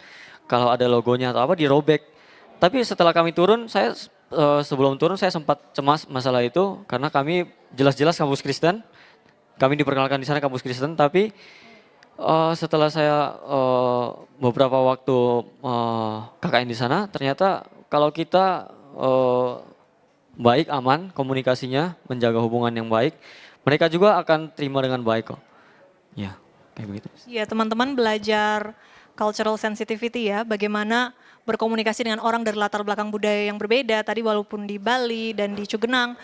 kalau ada logonya atau apa dirobek. Tapi setelah kami turun, sebelum turun saya sempat cemas masalah itu karena kami jelas-jelas kampus Kristen, kami diperkenalkan di sana kampus Kristen, tapi setelah saya beberapa waktu KKN di sana, ternyata kalau kita baik, aman komunikasinya, menjaga hubungan yang baik, mereka juga akan terima dengan baik kok. Ya, kayak begitu. Ya, teman-teman belajar cultural sensitivity ya, bagaimana berkomunikasi dengan orang dari latar belakang budaya yang berbeda. Tadi walaupun di Bali dan di Cugenang,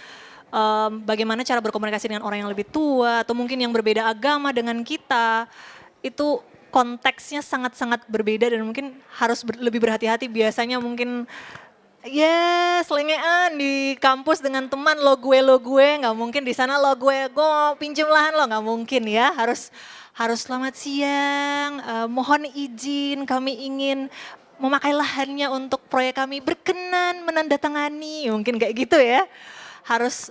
bagaimana cara berkomunikasi dengan orang yang lebih tua atau mungkin yang berbeda agama dengan kita, itu konteksnya sangat-sangat berbeda dan mungkin harus lebih berhati-hati. Biasanya mungkin ya selengean di kampus dengan teman, lo gue nggak mungkin di sana lo gue pinjem lahan lo, nggak mungkin ya. Harus selamat siang, mohon izin kami ingin memakai lahannya untuk proyek kami, berkenan menandatangani, mungkin kayak gitu ya. Harus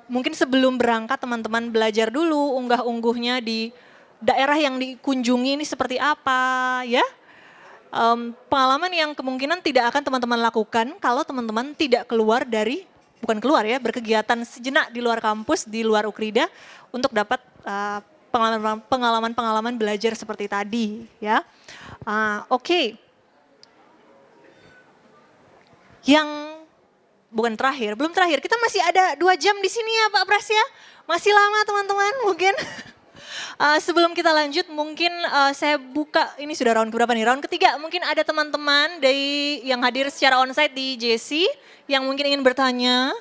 mungkin sebelum berangkat teman-teman belajar dulu unggah-ungguhnya di daerah yang dikunjungi ini seperti apa ya. Pengalaman yang kemungkinan tidak akan teman-teman lakukan kalau teman-teman tidak berkegiatan sejenak di luar kampus, di luar Ukrida untuk dapat pengalaman-pengalaman belajar seperti tadi ya. Oke. Yang belum terakhir, kita masih ada 2 jam di sini ya Pak Pras ya. Masih lama teman-teman mungkin. Sebelum kita lanjut mungkin saya buka, ini sudah round keberapa nih? Round ketiga, mungkin ada teman-teman dari yang hadir secara onsite di JC yang mungkin ingin bertanya.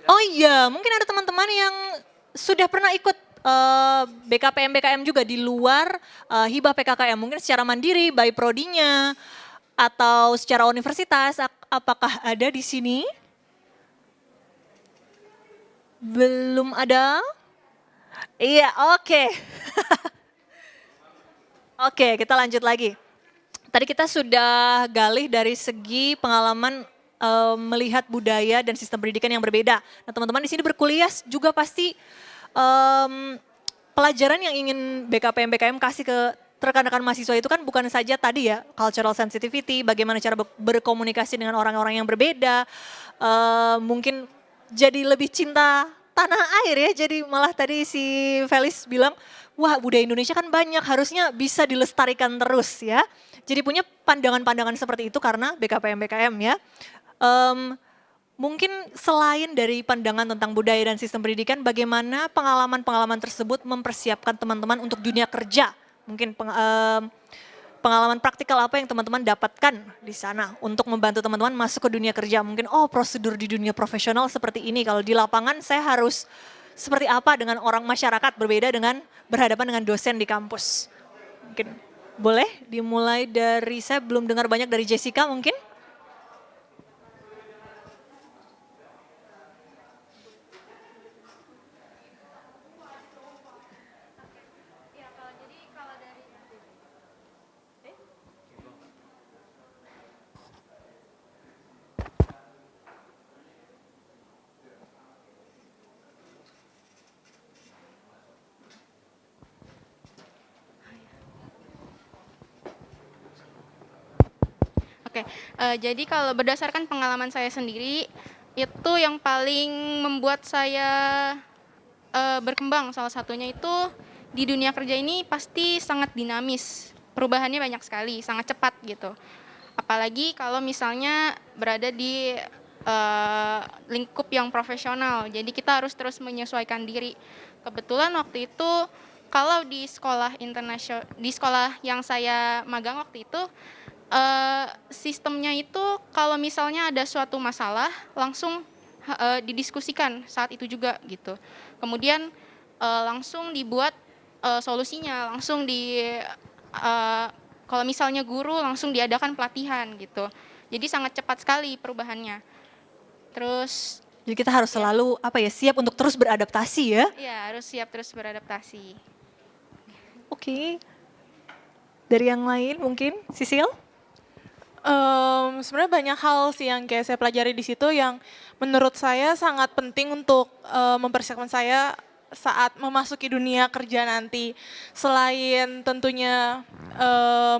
Oh iya, mungkin ada teman-teman yang sudah pernah ikut BKPM juga di luar hibah PKKM, mungkin secara mandiri, by prodinya, atau secara universitas, apakah ada di sini? Belum ada? Iya, oke. Oke, kita lanjut lagi. Tadi kita sudah galih dari segi pengalaman melihat budaya dan sistem pendidikan yang berbeda. Nah, teman-teman di sini berkuliah juga pasti pelajaran yang ingin BKPM kasih ke rekan-rekan mahasiswa itu kan bukan saja tadi ya cultural sensitivity, bagaimana cara berkomunikasi dengan orang-orang yang berbeda, mungkin jadi lebih cinta tanah air ya. Jadi malah tadi si Felis bilang, wah budaya Indonesia kan banyak, harusnya bisa dilestarikan terus ya. Jadi punya pandangan-pandangan seperti itu karena BKPM ya. Mungkin selain dari pandangan tentang budaya dan sistem pendidikan, bagaimana pengalaman-pengalaman tersebut mempersiapkan teman-teman untuk dunia kerja. Mungkin pengalaman praktikal apa yang teman-teman dapatkan di sana untuk membantu teman-teman masuk ke dunia kerja. Mungkin prosedur di dunia profesional seperti ini. Kalau di lapangan saya harus seperti apa dengan orang masyarakat, berbeda dengan berhadapan dengan dosen di kampus. Mungkin boleh dimulai dari, saya belum dengar banyak dari Jessica mungkin. Oke, jadi kalau berdasarkan pengalaman saya sendiri, itu yang paling membuat saya berkembang salah satunya itu di dunia kerja ini pasti sangat dinamis. Perubahannya banyak sekali, sangat cepat gitu. Apalagi kalau misalnya berada di lingkup yang profesional. Jadi kita harus terus menyesuaikan diri. Kebetulan waktu itu kalau di sekolah internasional, di sekolah yang saya magang waktu itu, sistemnya itu kalau misalnya ada suatu masalah langsung didiskusikan saat itu juga gitu. Kemudian langsung dibuat solusinya, langsung kalau misalnya guru langsung diadakan pelatihan gitu. Jadi sangat cepat sekali perubahannya. Terus Jadi kita harus selalu siap untuk terus beradaptasi ya. ya harus siap terus beradaptasi. Oke. Dari yang lain mungkin, Sisil? Sebenarnya banyak hal sih yang kayak saya pelajari di situ yang menurut saya sangat penting untuk mempersiapkan saya saat memasuki dunia kerja nanti. Selain tentunya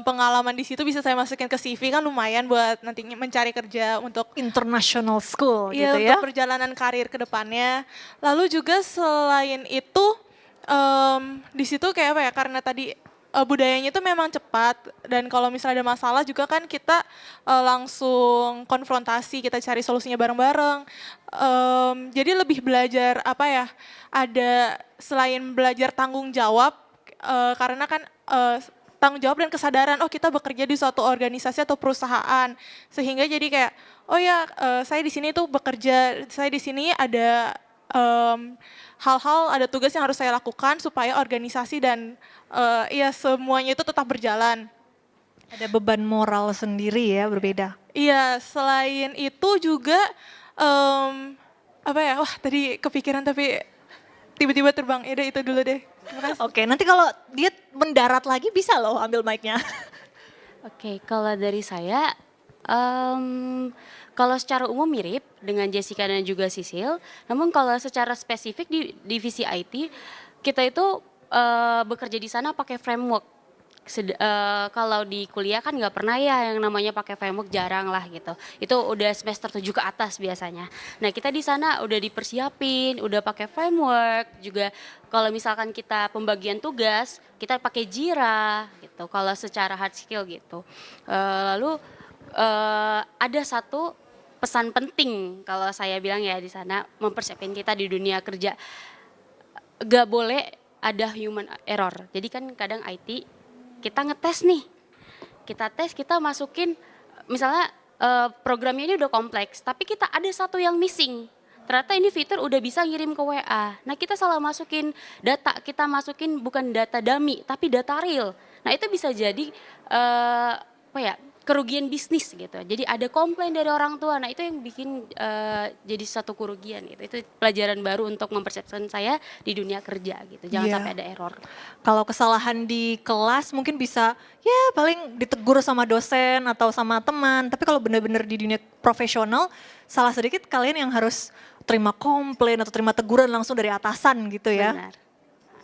pengalaman di situ bisa saya masukin ke CV kan lumayan buat nantinya mencari kerja untuk International school iya, gitu ya. untuk perjalanan karir ke depannya. Lalu juga selain itu di situ kayak apa ya, karena tadi budayanya itu memang cepat dan kalau misalnya ada masalah juga kan kita langsung konfrontasi, kita cari solusinya bareng-bareng. Jadi lebih belajar ada selain belajar tanggung jawab karena kan tanggung jawab dan kesadaran kita bekerja di suatu organisasi atau perusahaan sehingga jadi kayak saya di sini tuh bekerja, saya di sini ada hal-hal, ada tugas yang harus saya lakukan supaya organisasi dan semuanya itu tetap berjalan. Ada beban moral sendiri ya, berbeda. Iya, selain itu juga tadi kepikiran tapi tiba-tiba terbang. Ya udah itu dulu deh. Terima kasih. Oke, nanti kalau dia mendarat lagi bisa loh ambil mic-nya. Oke, kalau dari saya, kalau secara umum mirip dengan Jessica dan juga Sisil, namun kalau secara spesifik di divisi IT, kita itu bekerja di sana pakai framework. Kalau di kuliah kan nggak pernah ya yang namanya pakai framework, jarang lah gitu. Itu udah semester 7 ke atas biasanya. Nah kita di sana udah dipersiapin, udah pakai framework juga. Kalau misalkan kita pembagian tugas, kita pakai Jira gitu. Kalau secara hard skill gitu. Lalu ada satu pesan penting kalau saya bilang ya di sana, mempersiapkan kita di dunia kerja. Gak boleh ada human error. Jadi kan kadang IT kita ngetes nih, kita tes, kita masukin misalnya programnya ini udah kompleks, tapi kita ada satu yang missing. Ternyata ini fitur udah bisa ngirim ke WA. Nah kita salah masukin data, kita masukin bukan data dummy, tapi data real. Nah itu bisa jadi kerugian bisnis gitu. Jadi ada komplain dari orang tua. Nah itu yang bikin jadi satu kerugian gitu. Itu pelajaran baru untuk mempersiapkan saya di dunia kerja gitu. Jangan sampai ada error. Kalau kesalahan di kelas mungkin bisa paling ditegur sama dosen atau sama teman. Tapi kalau benar-benar di dunia profesional, salah sedikit kalian yang harus terima komplain atau terima teguran langsung dari atasan gitu ya. Benar.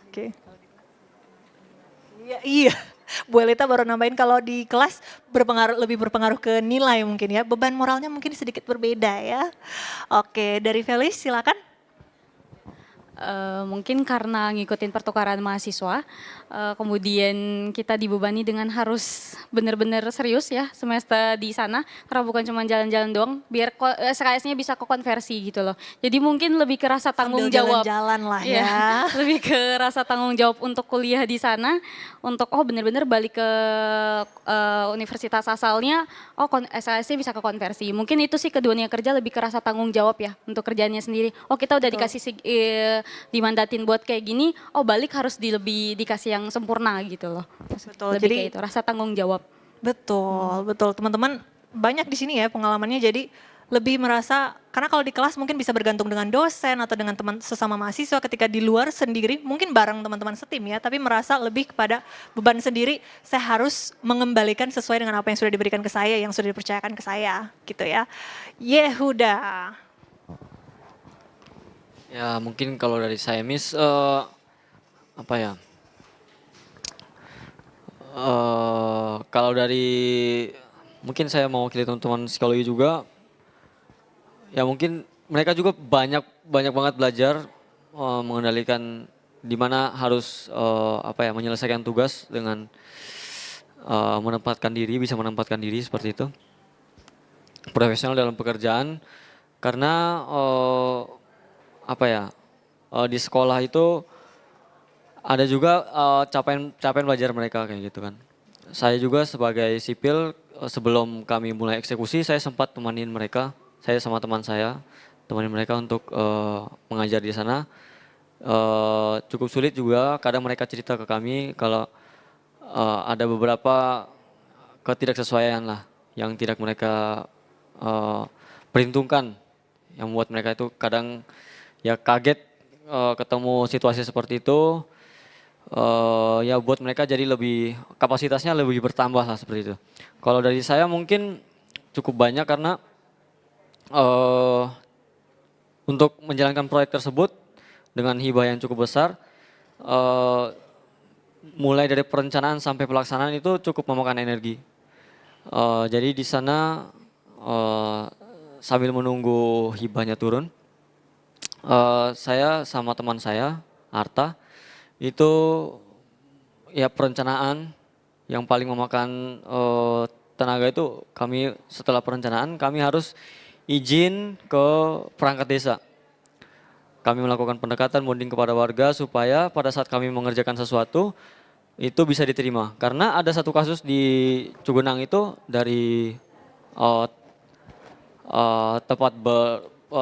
Oke. Iya. Bu Elita baru nambahin kalau di kelas lebih berpengaruh ke nilai mungkin ya. Beban moralnya mungkin sedikit berbeda ya. Oke, dari Felis silakan. Mungkin karena ngikutin pertukaran mahasiswa, kemudian kita dibebani dengan harus benar-benar serius ya semester di sana, karena bukan cuma jalan-jalan doang, biar SKS-nya bisa kekonversi gitu loh. Jadi mungkin lebih ke rasa tanggung jawab. Jalan-jalan lah ya. Iya, lebih ke rasa tanggung jawab untuk kuliah di sana, untuk benar-benar balik ke universitas asalnya, SKS-nya bisa kekonversi. Mungkin itu sih ke dunia kerja lebih ke rasa tanggung jawab ya untuk kerjaannya sendiri. Kita udah dikasih dimandatin buat kayak gini, balik harus lebih dikasih yang sempurna gitu loh. Betul. Lebih Jadi kayak itu, rasa tanggung jawab. Betul. Teman-teman banyak di sini ya pengalamannya, jadi lebih merasa, karena kalau di kelas mungkin bisa bergantung dengan dosen atau dengan teman sesama mahasiswa, ketika di luar sendiri mungkin bareng teman-teman setim ya, tapi merasa lebih kepada beban sendiri, saya harus mengembalikan sesuai dengan apa yang sudah diberikan ke saya, yang sudah dipercayakan ke saya gitu ya. Yehuda. Ya mungkin kalau dari saya Miss, kalau dari mungkin saya mau mewakili teman-teman psikologi juga. Ya mungkin mereka juga banyak banget belajar mengendalikan di mana harus menyelesaikan tugas dengan bisa menempatkan diri seperti itu. Profesional dalam pekerjaan karena di sekolah itu ada juga capaian belajar mereka kayak gitu kan. Saya juga sebagai sipil sebelum kami mulai eksekusi saya sempat temanin mereka, saya sama teman saya temanin mereka untuk mengajar di sana. Cukup sulit juga, kadang mereka cerita ke kami kalau ada beberapa ketidaksesuaian lah yang tidak mereka perhitungkan, yang membuat mereka itu kadang ya kaget ketemu situasi seperti itu. Ya buat mereka jadi lebih kapasitasnya lebih bertambah lah seperti itu. Kalau dari saya mungkin cukup banyak karena untuk menjalankan proyek tersebut dengan hibah yang cukup besar, mulai dari perencanaan sampai pelaksanaan itu cukup memakan energi. Jadi di sana sambil menunggu hibahnya turun, saya sama teman saya Arta itu ya perencanaan yang paling memakan tenaga itu kami setelah perencanaan kami harus izin ke perangkat desa. Kami melakukan pendekatan bonding kepada warga supaya pada saat kami mengerjakan sesuatu itu bisa diterima. Karena ada satu kasus di Cugenang itu dari tempat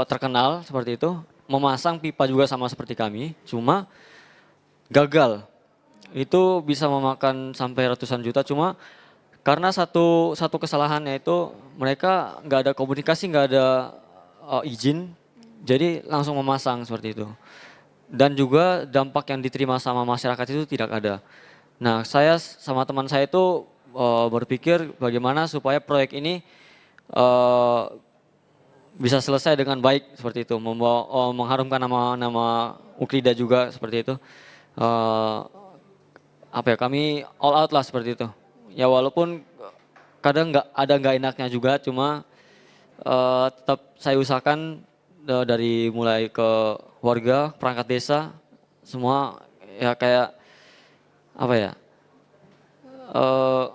terkenal seperti itu, memasang pipa juga sama seperti kami, cuma gagal. Itu bisa memakan sampai ratusan juta, cuma karena satu kesalahannya itu mereka nggak ada komunikasi, nggak ada izin, jadi langsung memasang seperti itu. Dan juga dampak yang diterima sama masyarakat itu tidak ada. Nah, saya sama teman saya itu berpikir bagaimana supaya proyek ini bisa selesai dengan baik seperti itu, mengharumkan nama Ukrida juga seperti itu. Kami all out lah seperti itu. Ya walaupun kadang nggak enaknya juga, cuma tetap saya usahakan dari mulai ke warga, perangkat desa, semua ya kayak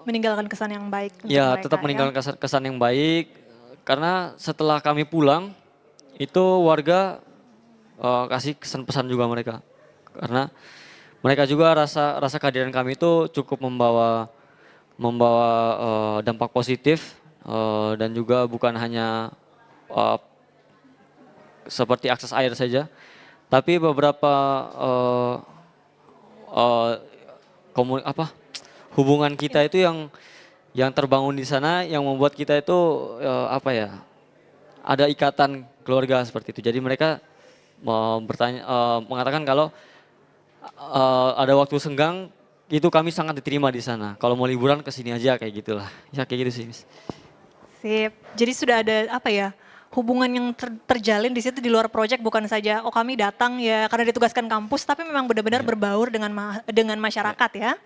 meninggalkan kesan yang baik. Ya mereka, tetap meninggalkan kesan yang baik, karena setelah kami pulang itu warga kasih kesan pesan juga mereka, karena mereka juga rasa kehadiran kami itu cukup membawa dampak positif, dan juga bukan hanya seperti akses air saja, tapi beberapa hubungan kita itu yang terbangun di sana, yang membuat kita itu ada ikatan keluarga seperti itu. Jadi mereka mengatakan kalau ada waktu senggang itu kami sangat diterima di sana. Kalau mau liburan ke sini aja kayak gitulah. Ya kayak gitu sih, Miss. Sip. Jadi sudah ada hubungan yang terjalin di situ di luar proyek, bukan saja kami datang ya karena ditugaskan kampus, tapi memang benar-benar berbaur dengan masyarakat ya.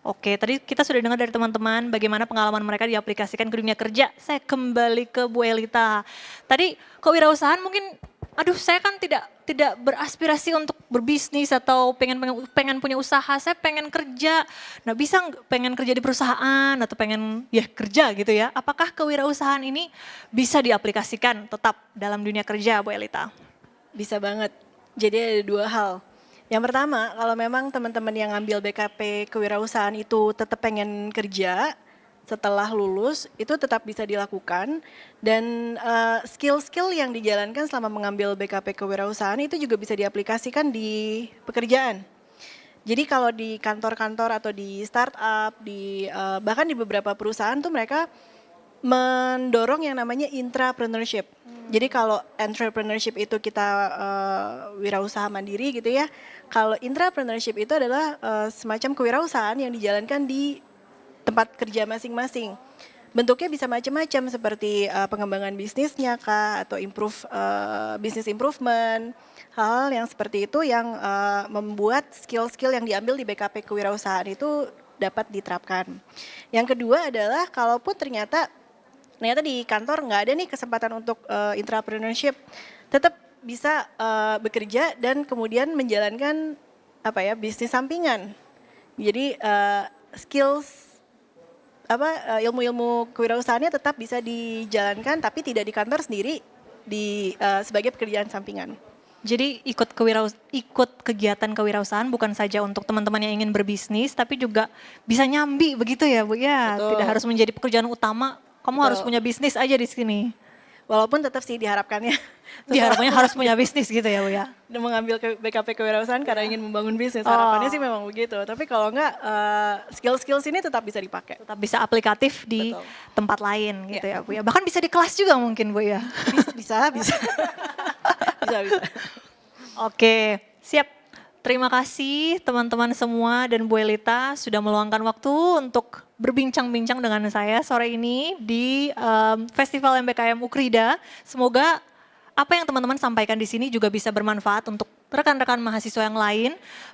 Oke, tadi kita sudah dengar dari teman-teman bagaimana pengalaman mereka diaplikasikan ke dunia kerja. Saya kembali ke Bu Elita. Tadi kewirausahaan mungkin, saya kan tidak beraspirasi untuk berbisnis atau pengen punya usaha. Saya pengen kerja. Nah, pengen kerja di perusahaan atau pengen kerja gitu ya. Apakah kewirausahaan ini bisa diaplikasikan tetap dalam dunia kerja, Bu Elita? Bisa banget. Jadi ada dua hal. Yang pertama, kalau memang teman-teman yang ngambil BKP kewirausahaan itu tetap pengen kerja setelah lulus, itu tetap bisa dilakukan. Dan skill-skill yang dijalankan selama mengambil BKP kewirausahaan itu juga bisa diaplikasikan di pekerjaan. Jadi kalau di kantor-kantor atau di startup, bahkan di beberapa perusahaan tuh mereka mendorong yang namanya intrapreneurship. Jadi kalau entrepreneurship itu kita wirausaha mandiri gitu ya. Kalau intrapreneurship itu adalah semacam kewirausahaan yang dijalankan di tempat kerja masing-masing. Bentuknya bisa macam-macam seperti pengembangan bisnisnya kah, atau business improvement. Hal-hal yang seperti itu yang membuat skill-skill yang diambil di BKP kewirausahaan itu dapat diterapkan. Yang kedua adalah kalaupun ternyata di kantor nggak ada nih kesempatan untuk entrepreneurship, tetap bisa bekerja dan kemudian menjalankan bisnis sampingan. Jadi skills ilmu-ilmu kewirausahaannya tetap bisa dijalankan tapi tidak di kantor sendiri sebagai pekerjaan sampingan. Jadi ikut kegiatan kewirausahaan bukan saja untuk teman-teman yang ingin berbisnis, tapi juga bisa nyambi begitu ya Bu ya. Betul. Tidak harus menjadi pekerjaan utama, kamu harus punya bisnis aja di sini. Walaupun tetap sih diharapkannya. Diharapkannya harus punya bisnis gitu ya Bu ya. Dan mengambil BKP kewirausahaan karena ingin membangun bisnis, harapannya sih memang begitu. Tapi kalau enggak, skill-skills ini tetap bisa dipakai. Tetap bisa aplikatif di tempat lain gitu ya Bu ya. Bahkan bisa di kelas juga mungkin Bu ya. Bisa. bisa. Oke, siap. Terima kasih teman-teman semua dan Bu Elita sudah meluangkan waktu untuk berbincang-bincang dengan saya sore ini di Festival MBKM Ukrida. Semoga apa yang teman-teman sampaikan di sini juga bisa bermanfaat untuk rekan-rekan mahasiswa yang lain.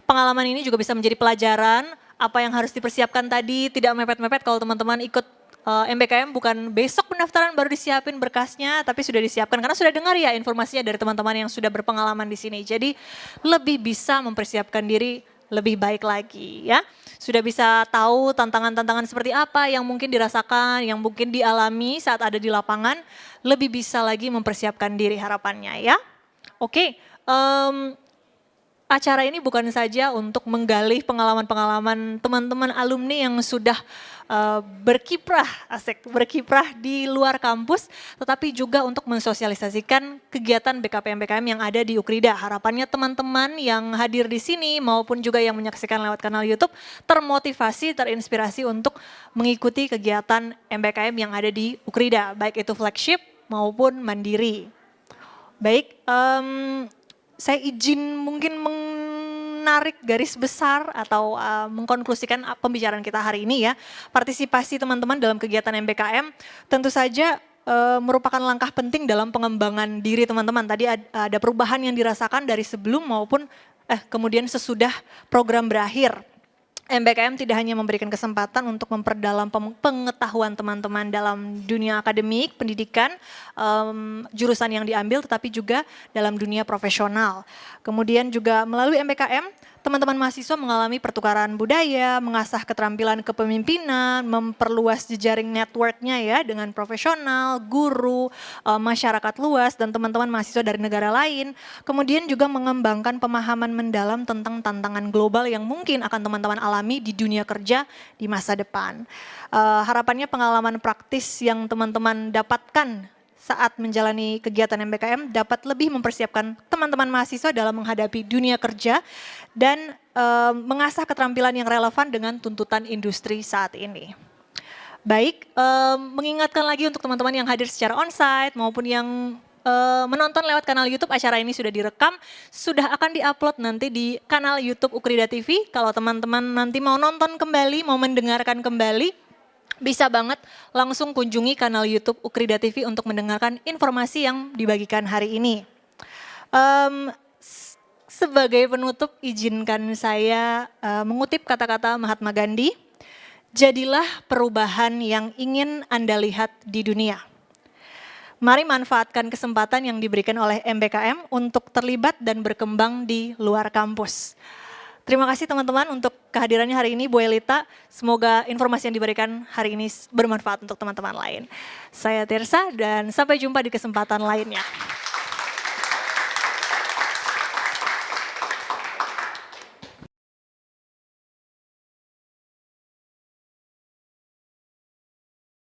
Pengalaman ini juga bisa menjadi pelajaran apa yang harus dipersiapkan tadi, tidak mepet-mepet kalau teman-teman ikut MBKM bukan besok pendaftaran baru disiapin berkasnya, tapi sudah disiapkan karena sudah dengar ya informasinya dari teman-teman yang sudah berpengalaman di sini. Jadi lebih bisa mempersiapkan diri lebih baik lagi ya. Sudah bisa tahu tantangan-tantangan seperti apa yang mungkin dirasakan, yang mungkin dialami saat ada di lapangan, lebih bisa lagi mempersiapkan diri harapannya ya. Oke, acara ini bukan saja untuk menggali pengalaman-pengalaman teman-teman alumni yang sudah berkiprah di luar kampus, tetapi juga untuk mensosialisasikan kegiatan BKP-MBKM yang ada di Ukrida. Harapannya teman-teman yang hadir di sini maupun juga yang menyaksikan lewat kanal YouTube termotivasi, terinspirasi untuk mengikuti kegiatan MBKM yang ada di Ukrida, baik itu flagship maupun mandiri. Baik, saya izin mungkin menarik garis besar atau mengkonklusikan pembicaraan kita hari ini ya. Partisipasi teman-teman dalam kegiatan MBKM tentu saja merupakan langkah penting dalam pengembangan diri teman-teman. Tadi ada perubahan yang dirasakan dari sebelum maupun kemudian sesudah program berakhir. MBKM tidak hanya memberikan kesempatan untuk memperdalam pengetahuan teman-teman dalam dunia akademik, pendidikan, jurusan yang diambil, tetapi juga dalam dunia profesional. Kemudian juga melalui MBKM, teman-teman mahasiswa mengalami pertukaran budaya, mengasah keterampilan kepemimpinan, memperluas jejaring networknya ya dengan profesional, guru, masyarakat luas, dan teman-teman mahasiswa dari negara lain. Kemudian juga mengembangkan pemahaman mendalam tentang tantangan global yang mungkin akan teman-teman alami di dunia kerja di masa depan. Harapannya pengalaman praktis yang teman-teman dapatkan saat menjalani kegiatan MBKM dapat lebih mempersiapkan teman-teman mahasiswa dalam menghadapi dunia kerja dan mengasah keterampilan yang relevan dengan tuntutan industri saat ini. Baik, mengingatkan lagi untuk teman-teman yang hadir secara onsite maupun yang menonton lewat kanal YouTube, acara ini sudah direkam, sudah akan diupload nanti di kanal YouTube Ukrida TV. Kalau teman-teman nanti mau nonton kembali, mau mendengarkan kembali, bisa banget langsung kunjungi kanal YouTube Ukrida TV untuk mendengarkan informasi yang dibagikan hari ini. Sebagai penutup, izinkan saya mengutip kata-kata Mahatma Gandhi, jadilah perubahan yang ingin Anda lihat di dunia. Mari manfaatkan kesempatan yang diberikan oleh MBKM untuk terlibat dan berkembang di luar kampus. Terima kasih teman-teman untuk kehadirannya hari ini, Bu Elita. Semoga informasi yang diberikan hari ini bermanfaat untuk teman-teman lain. Saya Tirsa dan sampai jumpa di kesempatan lainnya.